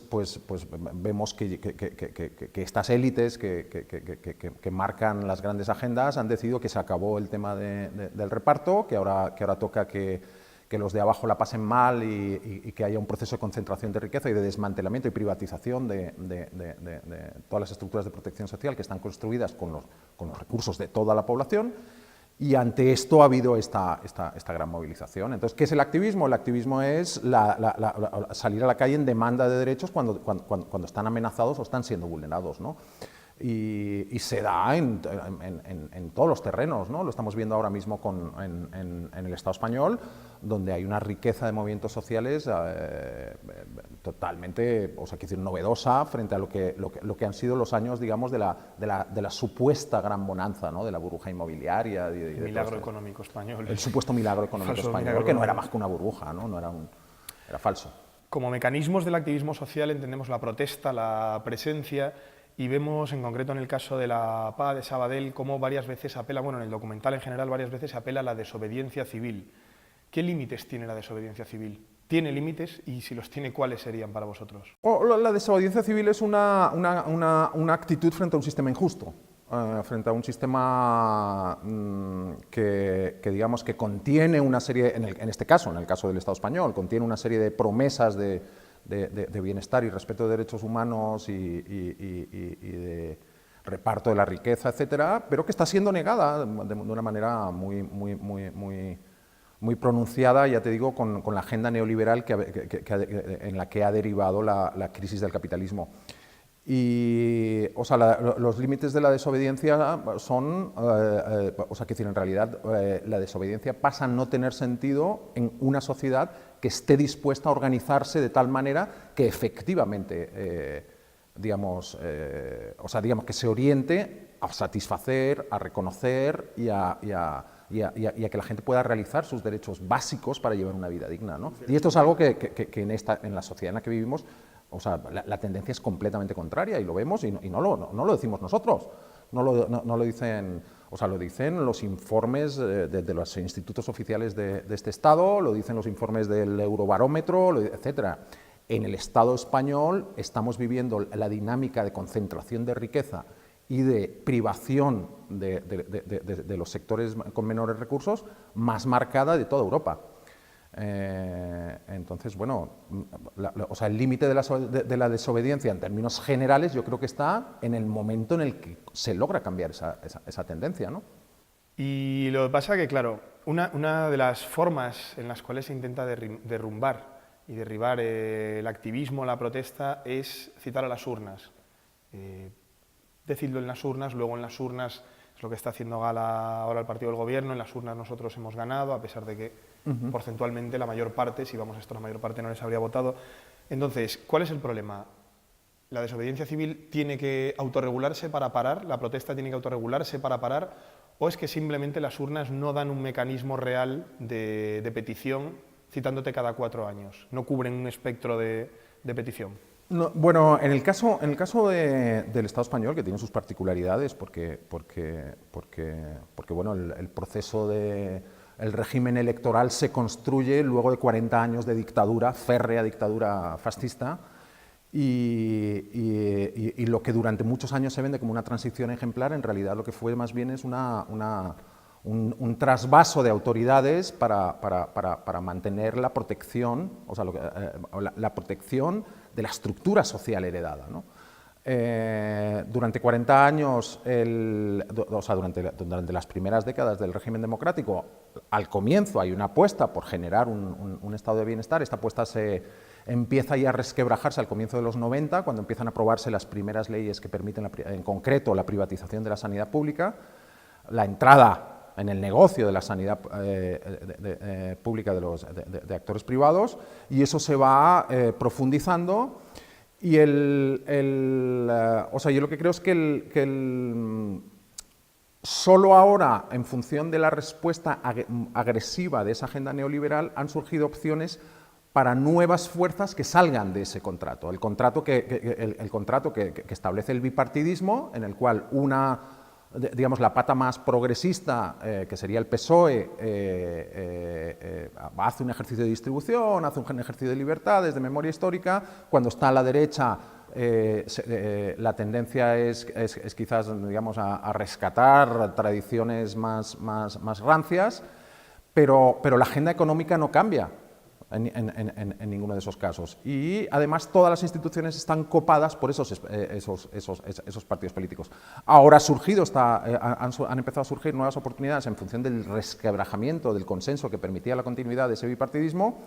vemos que estas élites que marcan las grandes agendas han decidido que se acabó el tema del reparto, que ahora toca que los de abajo la pasen mal y que haya un proceso de concentración de riqueza y de desmantelamiento y privatización de todas las estructuras de protección social que están construidas con los recursos de toda la población. Y ante esto ha habido esta gran movilización. Entonces, ¿qué es el activismo? El activismo es salir a la calle en demanda de derechos cuando están amenazados o están siendo vulnerados, ¿no? y se da en todos los terrenos, ¿no? Lo estamos viendo ahora mismo en el Estado español, donde hay una riqueza de movimientos sociales totalmente, o sea, quiero decir, novedosa frente a lo que han sido los años, digamos, de la supuesta gran bonanza, ¿no? De la burbuja inmobiliaria. El milagro económico español. El supuesto milagro económico español, que no era más que una burbuja, ¿no? Era falso. Como mecanismos del activismo social entendemos la protesta, la presencia, y vemos en concreto en el caso de la PA de Sabadell cómo varias veces apela, bueno, en el documental en general varias veces se apela a la desobediencia civil. ¿Qué límites tiene la desobediencia civil? ¿Tiene límites? Y si los tiene, ¿cuáles serían para vosotros? La desobediencia civil es una actitud frente a un sistema injusto, frente a un sistema que digamos que contiene una serie, en este caso, en el caso del Estado español, contiene una serie de promesas de bienestar y respeto de derechos humanos y de reparto de la riqueza, etcétera, pero que está siendo negada de una manera muy pronunciada, ya te digo, con la agenda neoliberal en la que ha derivado la crisis del capitalismo. Y, o sea, los límites de la desobediencia son, o sea, que decir, en realidad la desobediencia pasa a no tener sentido en una sociedad que esté dispuesta a organizarse de tal manera que efectivamente, digamos, o sea, digamos que se oriente a satisfacer, a reconocer y a que la gente pueda realizar sus derechos básicos para llevar una vida digna, ¿no? Y esto es algo que en la sociedad en la que vivimos, o sea, la tendencia es completamente contraria y lo vemos y no lo decimos nosotros, no lo dicen, o sea, lo dicen los informes de los institutos oficiales de este Estado, lo dicen los informes del Eurobarómetro, etcétera. En el Estado español estamos viviendo la dinámica de concentración de riqueza y de privación de los sectores con menores recursos más marcada de toda Europa. Entonces, bueno, o sea, el límite de la desobediencia en términos generales yo creo que está en el momento en el que se logra cambiar esa tendencia, ¿no? Y lo que pasa que, claro, una de las formas en las cuales se intenta derrumbar y derribar el activismo, la protesta, es citar a las urnas. Decirlo en las urnas, luego en las urnas es lo que está haciendo gala ahora el partido del gobierno, en las urnas nosotros hemos ganado, a pesar de que porcentualmente la mayor parte, si vamos a esto, la mayor parte no les habría votado. Entonces, ¿cuál es el problema? ¿La desobediencia civil tiene que autorregularse para parar? ¿La protesta tiene que autorregularse para parar? ¿O es que simplemente las urnas no dan un mecanismo real de petición citándote cada 4 años? ¿No cubren un espectro de petición? No, bueno, en el caso del Estado español, que tiene sus particularidades, porque bueno, el proceso el régimen electoral se construye luego de 40 años de dictadura, férrea dictadura fascista, y lo que durante muchos años se vende como una transición ejemplar, en realidad lo que fue más bien es un trasvaso de autoridades para mantener la protección, o sea, la protección de la estructura social heredada, ¿no? Durante 40 años, o sea, durante las primeras décadas del régimen democrático, al comienzo hay una apuesta por generar un estado de bienestar. Esta apuesta se empieza ya a resquebrajarse al comienzo de los 90, cuando empiezan a aprobarse las primeras leyes que permiten, en concreto, la privatización de la sanidad pública, la entrada en el negocio de la sanidad pública de actores privados, y eso se va profundizando. Y o sea, yo lo que creo es que solo ahora, en función de la respuesta agresiva de esa agenda neoliberal, han surgido opciones para nuevas fuerzas que salgan de ese contrato. El contrato que establece el bipartidismo, en el cual digamos, la pata más progresista, que sería el PSOE, hace un ejercicio de distribución, hace un ejercicio de libertades, de memoria histórica. Cuando está a la derecha, la tendencia es quizás, digamos, a rescatar tradiciones más rancias, pero la agenda económica no cambia en ninguno de esos casos. Y además todas las instituciones están copadas por esos partidos políticos. Ahora han empezado a surgir nuevas oportunidades en función del resquebrajamiento del consenso que permitía la continuidad de ese bipartidismo,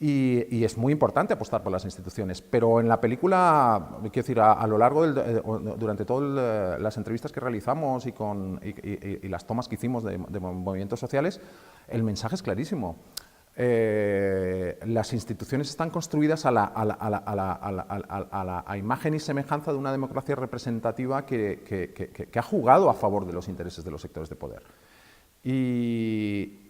Y es muy importante apostar por las instituciones, pero en la película, quiero decir, a lo largo durante todas las entrevistas que realizamos y las tomas que hicimos de movimientos sociales, el mensaje es clarísimo. Las instituciones están construidas a imagen y semejanza de una democracia representativa que ha jugado a favor de los intereses de los sectores de poder. Y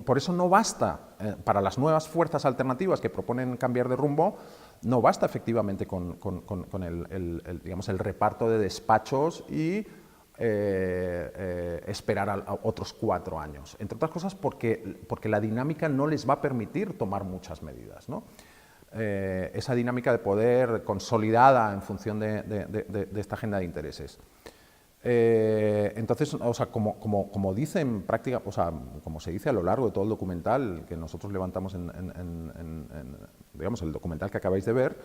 por eso no basta, para las nuevas fuerzas alternativas que proponen cambiar de rumbo, no basta efectivamente con digamos, el reparto de despachos y esperar a otros 4 años. Entre otras cosas porque la dinámica no les va a permitir tomar muchas medidas, ¿no? Esa dinámica de poder consolidada en función de esta agenda de intereses. Entonces, o sea, como dice en práctica, o sea, como se dice a lo largo de todo el documental que nosotros levantamos digamos, el documental que acabáis de ver,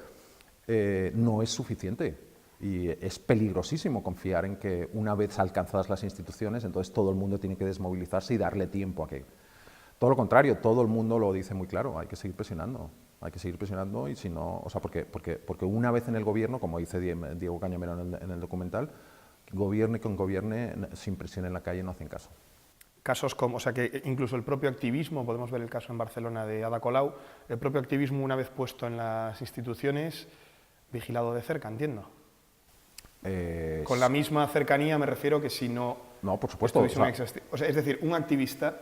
no es suficiente y es peligrosísimo confiar en que una vez alcanzadas las instituciones, entonces todo el mundo tiene que desmovilizarse y darle tiempo a que... Todo lo contrario, todo el mundo lo dice muy claro, hay que seguir presionando. Hay que seguir presionando y si no, o sea, porque una vez en el gobierno, como dice Diego Cañamero en el documental, gobierne con gobierne, sin presión en la calle no hacen caso. Casos como, o sea, que incluso el propio activismo, podemos ver el caso en Barcelona de Ada Colau, el propio activismo una vez puesto en las instituciones, vigilado de cerca, entiendo. Con la misma cercanía me refiero que si no... No, por supuesto. O sea, es decir, un activista,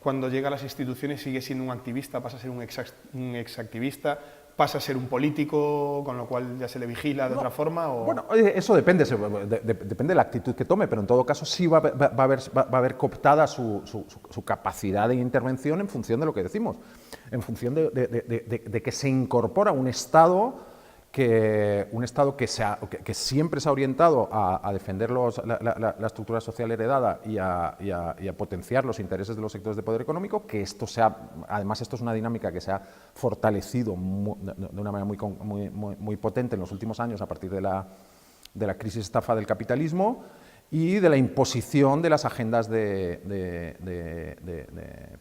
cuando llega a las instituciones sigue siendo un activista, pasa a ser un exactivista, pasa a ser un político, con lo cual ya se le vigila de otra forma. ¿O? Bueno, eso depende, depende de la actitud que tome, pero en todo caso sí va a haber cooptada su capacidad de intervención en función de lo que decimos, en función de que se incorpora un Estado que siempre se ha orientado a defender la estructura social heredada y a potenciar los intereses de los sectores de poder económico, que además esto es una dinámica que se ha fortalecido de una manera muy potente en los últimos años a partir de la crisis estafa del capitalismo y de la imposición de las agendas de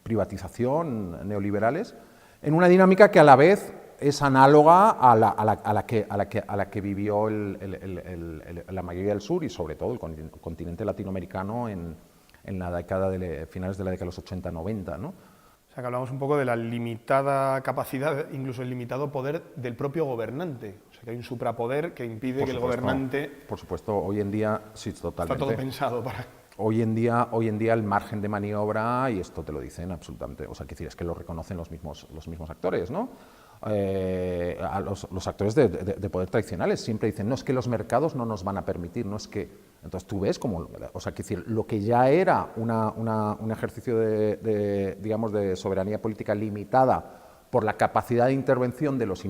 privatización neoliberales, en una dinámica que a la vez es análoga a la que vivió la mayoría del sur y sobre todo el continente latinoamericano en la década finales de la década de los 80-90, ¿no? O sea, que hablamos un poco de la limitada capacidad, incluso el limitado poder del propio gobernante. O sea, que hay un suprapoder que impide que el gobernante... Por supuesto, hoy en día sí, totalmente. Está todo pensado para... Hoy en día el margen de maniobra, y esto te lo dicen absolutamente, o sea, que decir, es que lo reconocen los mismos actores, ¿no? A los actores de poder tradicionales siempre dicen, no, es que los mercados no nos van a permitir, no es que... Entonces tú ves como, o sea, que decir, lo que ya era un ejercicio digamos, de soberanía política limitada por la capacidad de intervención de los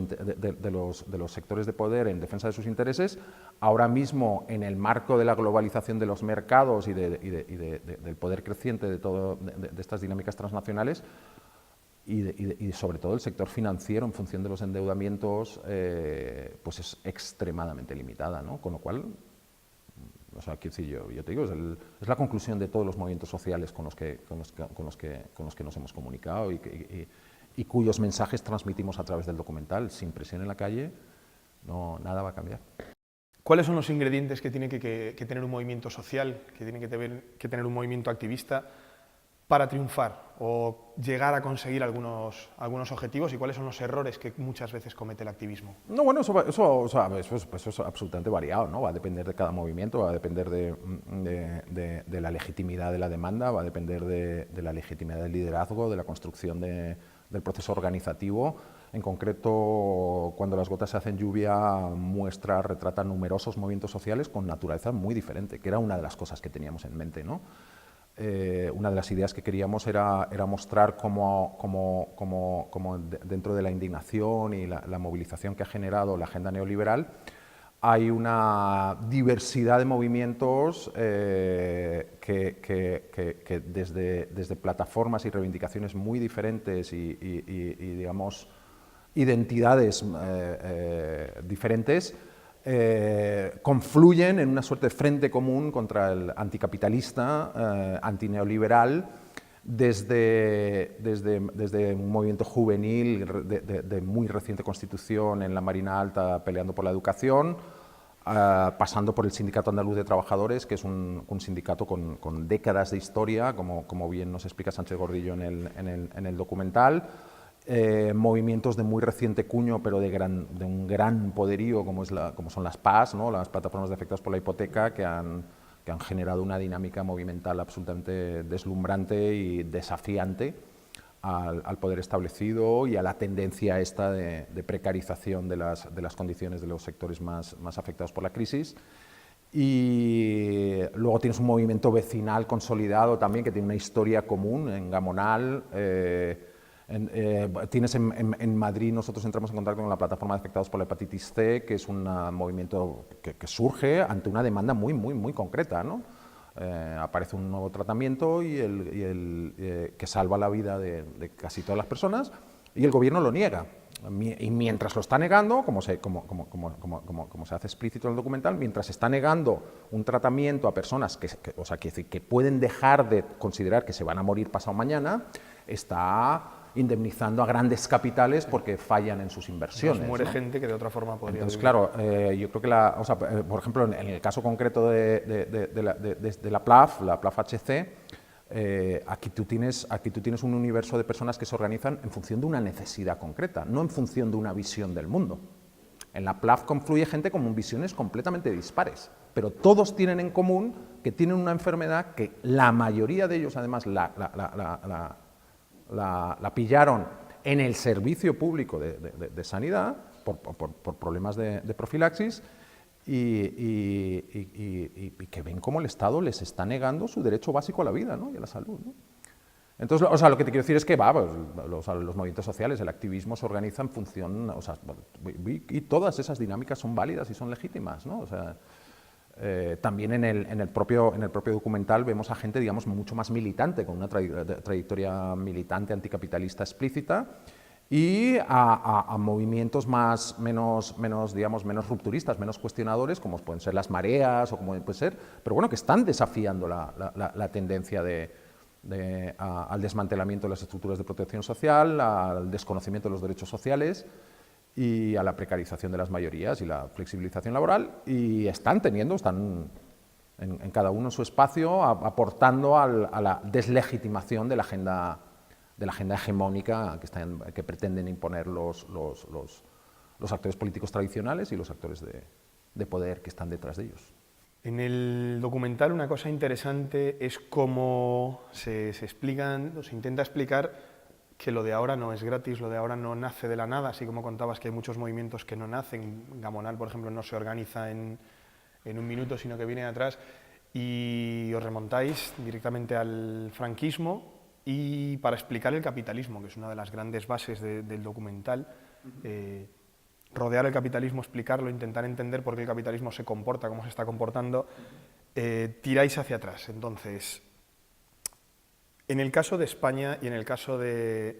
sectores de poder en defensa de sus intereses, ahora mismo en el marco de la globalización de los mercados y del poder creciente de estas dinámicas transnacionales, y sobre todo el sector financiero en función de los endeudamientos, pues es extremadamente limitada, ¿no? Con lo cual, o sea, quiero decir, yo te digo, es la conclusión de todos los movimientos sociales con los que nos hemos comunicado y cuyos mensajes transmitimos a través del documental. Sin presión en la calle, nada va a cambiar. ¿Cuáles son los ingredientes que tiene que tener un movimiento social, que tiene que tener un movimiento activista para triunfar o llegar a conseguir algunos objetivos, y cuáles son los errores que muchas veces comete el activismo? No, bueno, eso es absolutamente variado, ¿no? Va a depender de cada movimiento, va a depender de la legitimidad de la demanda, va a depender de la legitimidad del liderazgo, de la construcción del proceso organizativo. En concreto, Cuando las gotas se hacen lluvia retrata numerosos movimientos sociales con naturaleza muy diferente, que era una de las cosas que teníamos en mente, ¿no? Una de las ideas que queríamos era mostrar cómo dentro de la indignación y la movilización que ha generado la agenda neoliberal hay una diversidad de movimientos que desde plataformas y reivindicaciones muy diferentes y digamos, identidades diferentes, confluyen en una suerte de frente común contra el anticapitalista, antineoliberal, desde un movimiento juvenil de muy reciente constitución en la Marina Alta peleando por la educación, pasando por el Sindicato Andaluz de Trabajadores, que es un sindicato con décadas de historia, como bien nos explica Sánchez Gordillo en el documental, movimientos de muy reciente cuño, pero de un gran poderío, como son las PAS, ¿no? Las plataformas de afectados por la hipoteca, que han generado una dinámica movimental absolutamente deslumbrante y desafiante al poder establecido y a la tendencia esta de precarización de las condiciones de los sectores más afectados por la crisis. Y luego tienes un movimiento vecinal consolidado también, que tiene una historia común en Gamonal. Tienes en Madrid, nosotros entramos en contacto con la plataforma de afectados por la hepatitis C, que es un movimiento que surge ante una demanda muy concreta, ¿no? Aparece un nuevo tratamiento que salva la vida de casi todas las personas, y el gobierno lo niega. Y mientras lo está negando, como se hace explícito en el documental, mientras está negando un tratamiento a personas que pueden dejar de considerar que se van a morir pasado mañana, está indemnizando a grandes capitales porque fallan en sus inversiones. Muere, ¿no? Gente que de otra forma podría Entonces, vivir. claro, yo creo que, por ejemplo, en el caso concreto de la PLAF, HC, aquí tú tienes un universo de personas que se organizan en función de una necesidad concreta, no en función de una visión del mundo. En la PLAF confluye gente con visiones completamente dispares, pero todos tienen en común que tienen una enfermedad que la mayoría de ellos, además, la pillaron en el servicio público de sanidad por problemas de profilaxis y que ven cómo el Estado les está negando su derecho básico a la vida, ¿no? Y a la salud, ¿no? Entonces, lo que te quiero decir es que los movimientos sociales, el activismo se organiza en función, y todas esas dinámicas son válidas y son legítimas, ¿no? También en el propio documental vemos a gente, digamos, mucho más militante, con una trayectoria militante anticapitalista explícita, y a movimientos menos rupturistas, menos cuestionadores, como pueden ser las mareas o como puede ser, pero bueno, que están desafiando la tendencia al desmantelamiento de las estructuras de protección social, al desconocimiento de los derechos sociales y a la precarización de las mayorías y la flexibilización laboral, y están en cada uno su espacio aportando a la deslegitimación de la agenda hegemónica que pretenden imponer los actores políticos tradicionales y los actores de poder que están detrás de ellos. En el documental una cosa interesante es cómo se intenta explicar que lo de ahora no es gratis, lo de ahora no nace de la nada, así como contabas que hay muchos movimientos que no nacen. Gamonal, por ejemplo, no se organiza en un minuto, sino que viene de atrás, y os remontáis directamente al franquismo y para explicar el capitalismo, que es una de las grandes bases del documental. Rodear el capitalismo, explicarlo, intentar entender por qué el capitalismo se comporta, cómo se está comportando, tiráis hacia atrás. Entonces, en el caso de España y en el caso del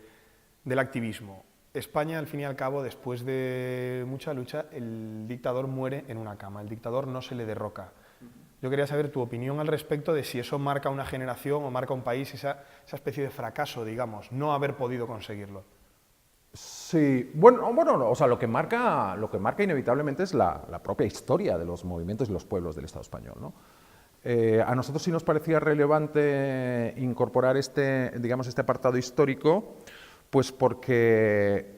activismo, España, al fin y al cabo, después de mucha lucha, el dictador muere en una cama, el dictador no se le derroca. Yo quería saber tu opinión al respecto de si eso marca una generación o marca un país, esa especie de fracaso, digamos, no haber podido conseguirlo. Sí, bueno, o sea, lo que marca inevitablemente es la propia historia de los movimientos y los pueblos del Estado español, ¿no? A nosotros sí nos parecía relevante incorporar este apartado histórico, pues porque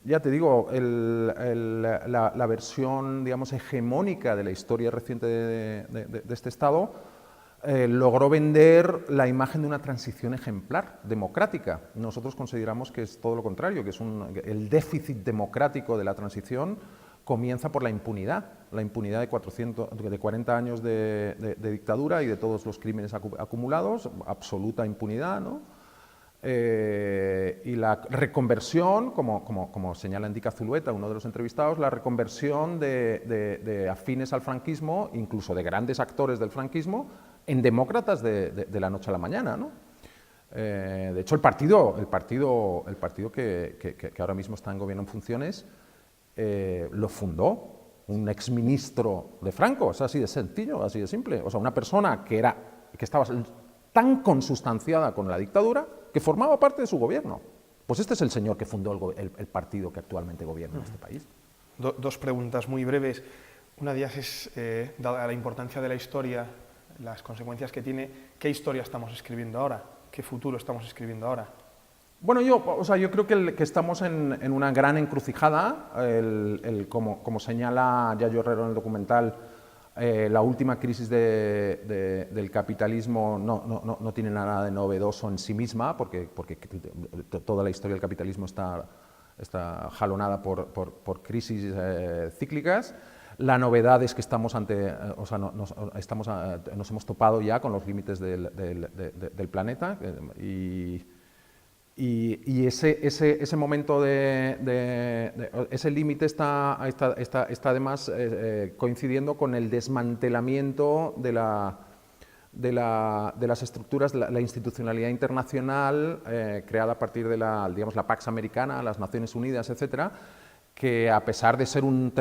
ya te digo, la versión, digamos, hegemónica de la historia reciente de este Estado logró vender la imagen de una transición ejemplar, democrática. Nosotros consideramos que es todo lo contrario, que es el déficit democrático de la transición comienza por la impunidad de 40 años de dictadura y de todos los crímenes acumulados, absoluta impunidad, ¿no? Y la reconversión, como señala Indica Zulueta, uno de los entrevistados, la reconversión de afines al franquismo, incluso de grandes actores del franquismo, en demócratas de la noche a la mañana, ¿no? De hecho, el partido que ahora mismo está en gobierno en funciones lo fundó un exministro de Franco, es así de sencillo, así de simple. O sea, una persona que estaba tan consustanciada con la dictadura que formaba parte de su gobierno. Pues este es el señor que fundó el partido que actualmente gobierna en este país. Dos preguntas muy breves. Una de ellas es, dada la importancia de la historia, las consecuencias que tiene, ¿qué historia estamos escribiendo ahora? ¿Qué futuro estamos escribiendo ahora? Bueno, yo creo que estamos en una gran encrucijada. Como señala Yayo Herrero en el documental, la última crisis del capitalismo no tiene nada de novedoso en sí misma, porque toda la historia del capitalismo está jalonada por crisis cíclicas. La novedad es que nos hemos topado ya con los límites del planeta y ese momento ese límite está además coincidiendo con el desmantelamiento de las estructuras, la institucionalidad internacional creada a partir de la Pax Americana, las Naciones Unidas, etcétera, que a pesar de ser un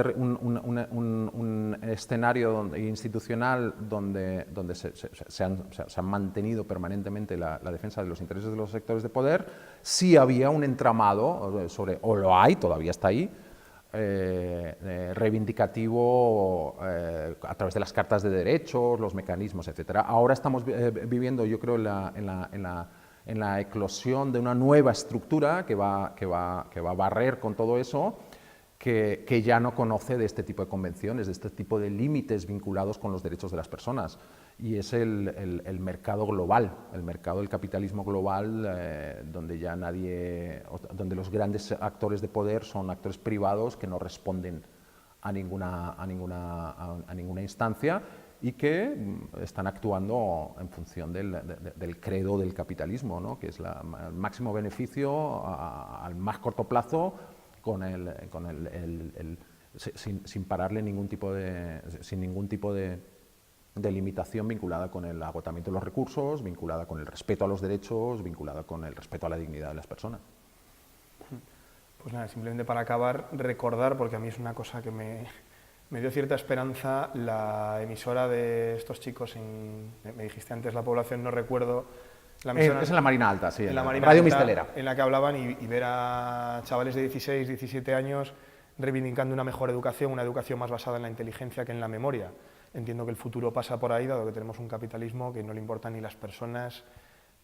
escenario institucional donde se han mantenido permanentemente la defensa de los intereses de los sectores de poder, sí había un entramado o lo hay, todavía está ahí, reivindicativo a través de las cartas de derechos, los mecanismos, etcétera. Ahora estamos viviendo, yo creo, en la eclosión de una nueva estructura que va a barrer con todo eso, que ya no conoce de este tipo de convenciones, de este tipo de límites vinculados con los derechos de las personas. Y es el mercado global, el mercado del capitalismo global, donde los grandes actores de poder son actores privados que no responden a ninguna instancia y que están actuando en función del credo del capitalismo, ¿no? Que es el máximo beneficio al más corto plazo, sin pararle sin ningún tipo de limitación vinculada con el agotamiento de los recursos, vinculada con el respeto a los derechos, vinculada con el respeto a la dignidad de las personas. Pues nada, simplemente para acabar, recordar, porque a mí es una cosa que me dio cierta esperanza, la emisora de estos chicos, me dijiste antes la población, no recuerdo. Es en la Marina Alta, sí, en la Marina Radio Alta, Mistelera. En la que hablaban y ver a chavales de 16, 17 años reivindicando una mejor educación, una educación más basada en la inteligencia que en la memoria. Entiendo que el futuro pasa por ahí, dado que tenemos un capitalismo que no le importan ni las personas,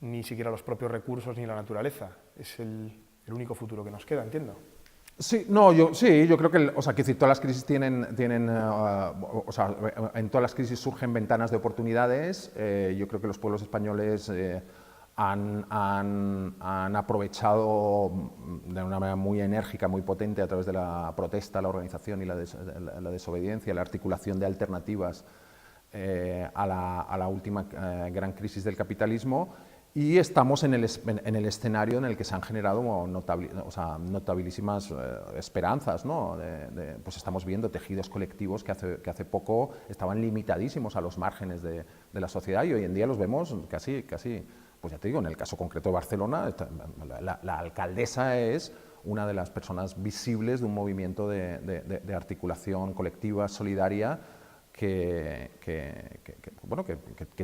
ni siquiera los propios recursos, ni la naturaleza. Es el único futuro que nos queda, entiendo. Sí, yo creo que, todas las crisis en todas las crisis surgen ventanas de oportunidades. Yo creo que los pueblos españoles han aprovechado de una manera muy enérgica, muy potente, a través de la protesta, la organización y la desobediencia, la articulación de alternativas a la última gran crisis del capitalismo. Y estamos en el escenario en el que se han generado notabilísimas esperanzas, ¿no? Pues estamos viendo tejidos colectivos que hace poco estaban limitadísimos a los márgenes de la sociedad y hoy en día los vemos casi, pues ya te digo, en el caso concreto de Barcelona, la alcaldesa es una de las personas visibles de un movimiento de articulación colectiva, solidaria, que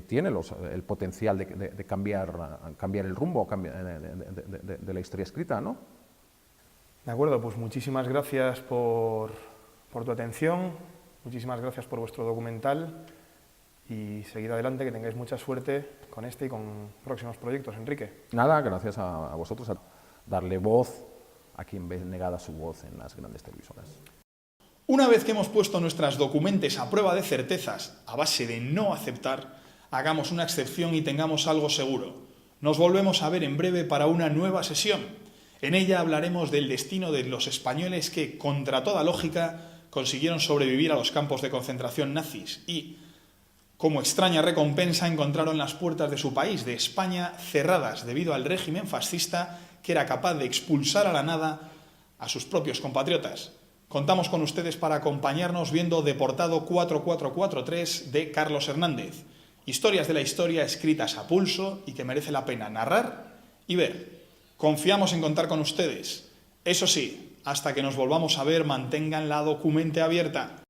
tiene el potencial de cambiar el rumbo de la historia escrita, ¿no? De acuerdo, pues muchísimas gracias por tu atención, muchísimas gracias por vuestro documental y seguid adelante, que tengáis mucha suerte con este y con próximos proyectos, Enrique. Nada, gracias a vosotros, a darle voz a quien ve negada su voz en las grandes televisoras. Una vez que hemos puesto nuestras documentes a prueba de certezas, a base de no aceptar, hagamos una excepción y tengamos algo seguro. Nos volvemos a ver en breve para una nueva sesión. En ella hablaremos del destino de los españoles que, contra toda lógica, consiguieron sobrevivir a los campos de concentración nazis y, como extraña recompensa, encontraron las puertas de su país, de España, cerradas debido al régimen fascista que era capaz de expulsar a la nada a sus propios compatriotas. Contamos con ustedes para acompañarnos viendo Deportado 4443 de Carlos Hernández. Historias de la historia escritas a pulso y que merece la pena narrar y ver. Confiamos en contar con ustedes. Eso sí, hasta que nos volvamos a ver, mantengan la documente abierta.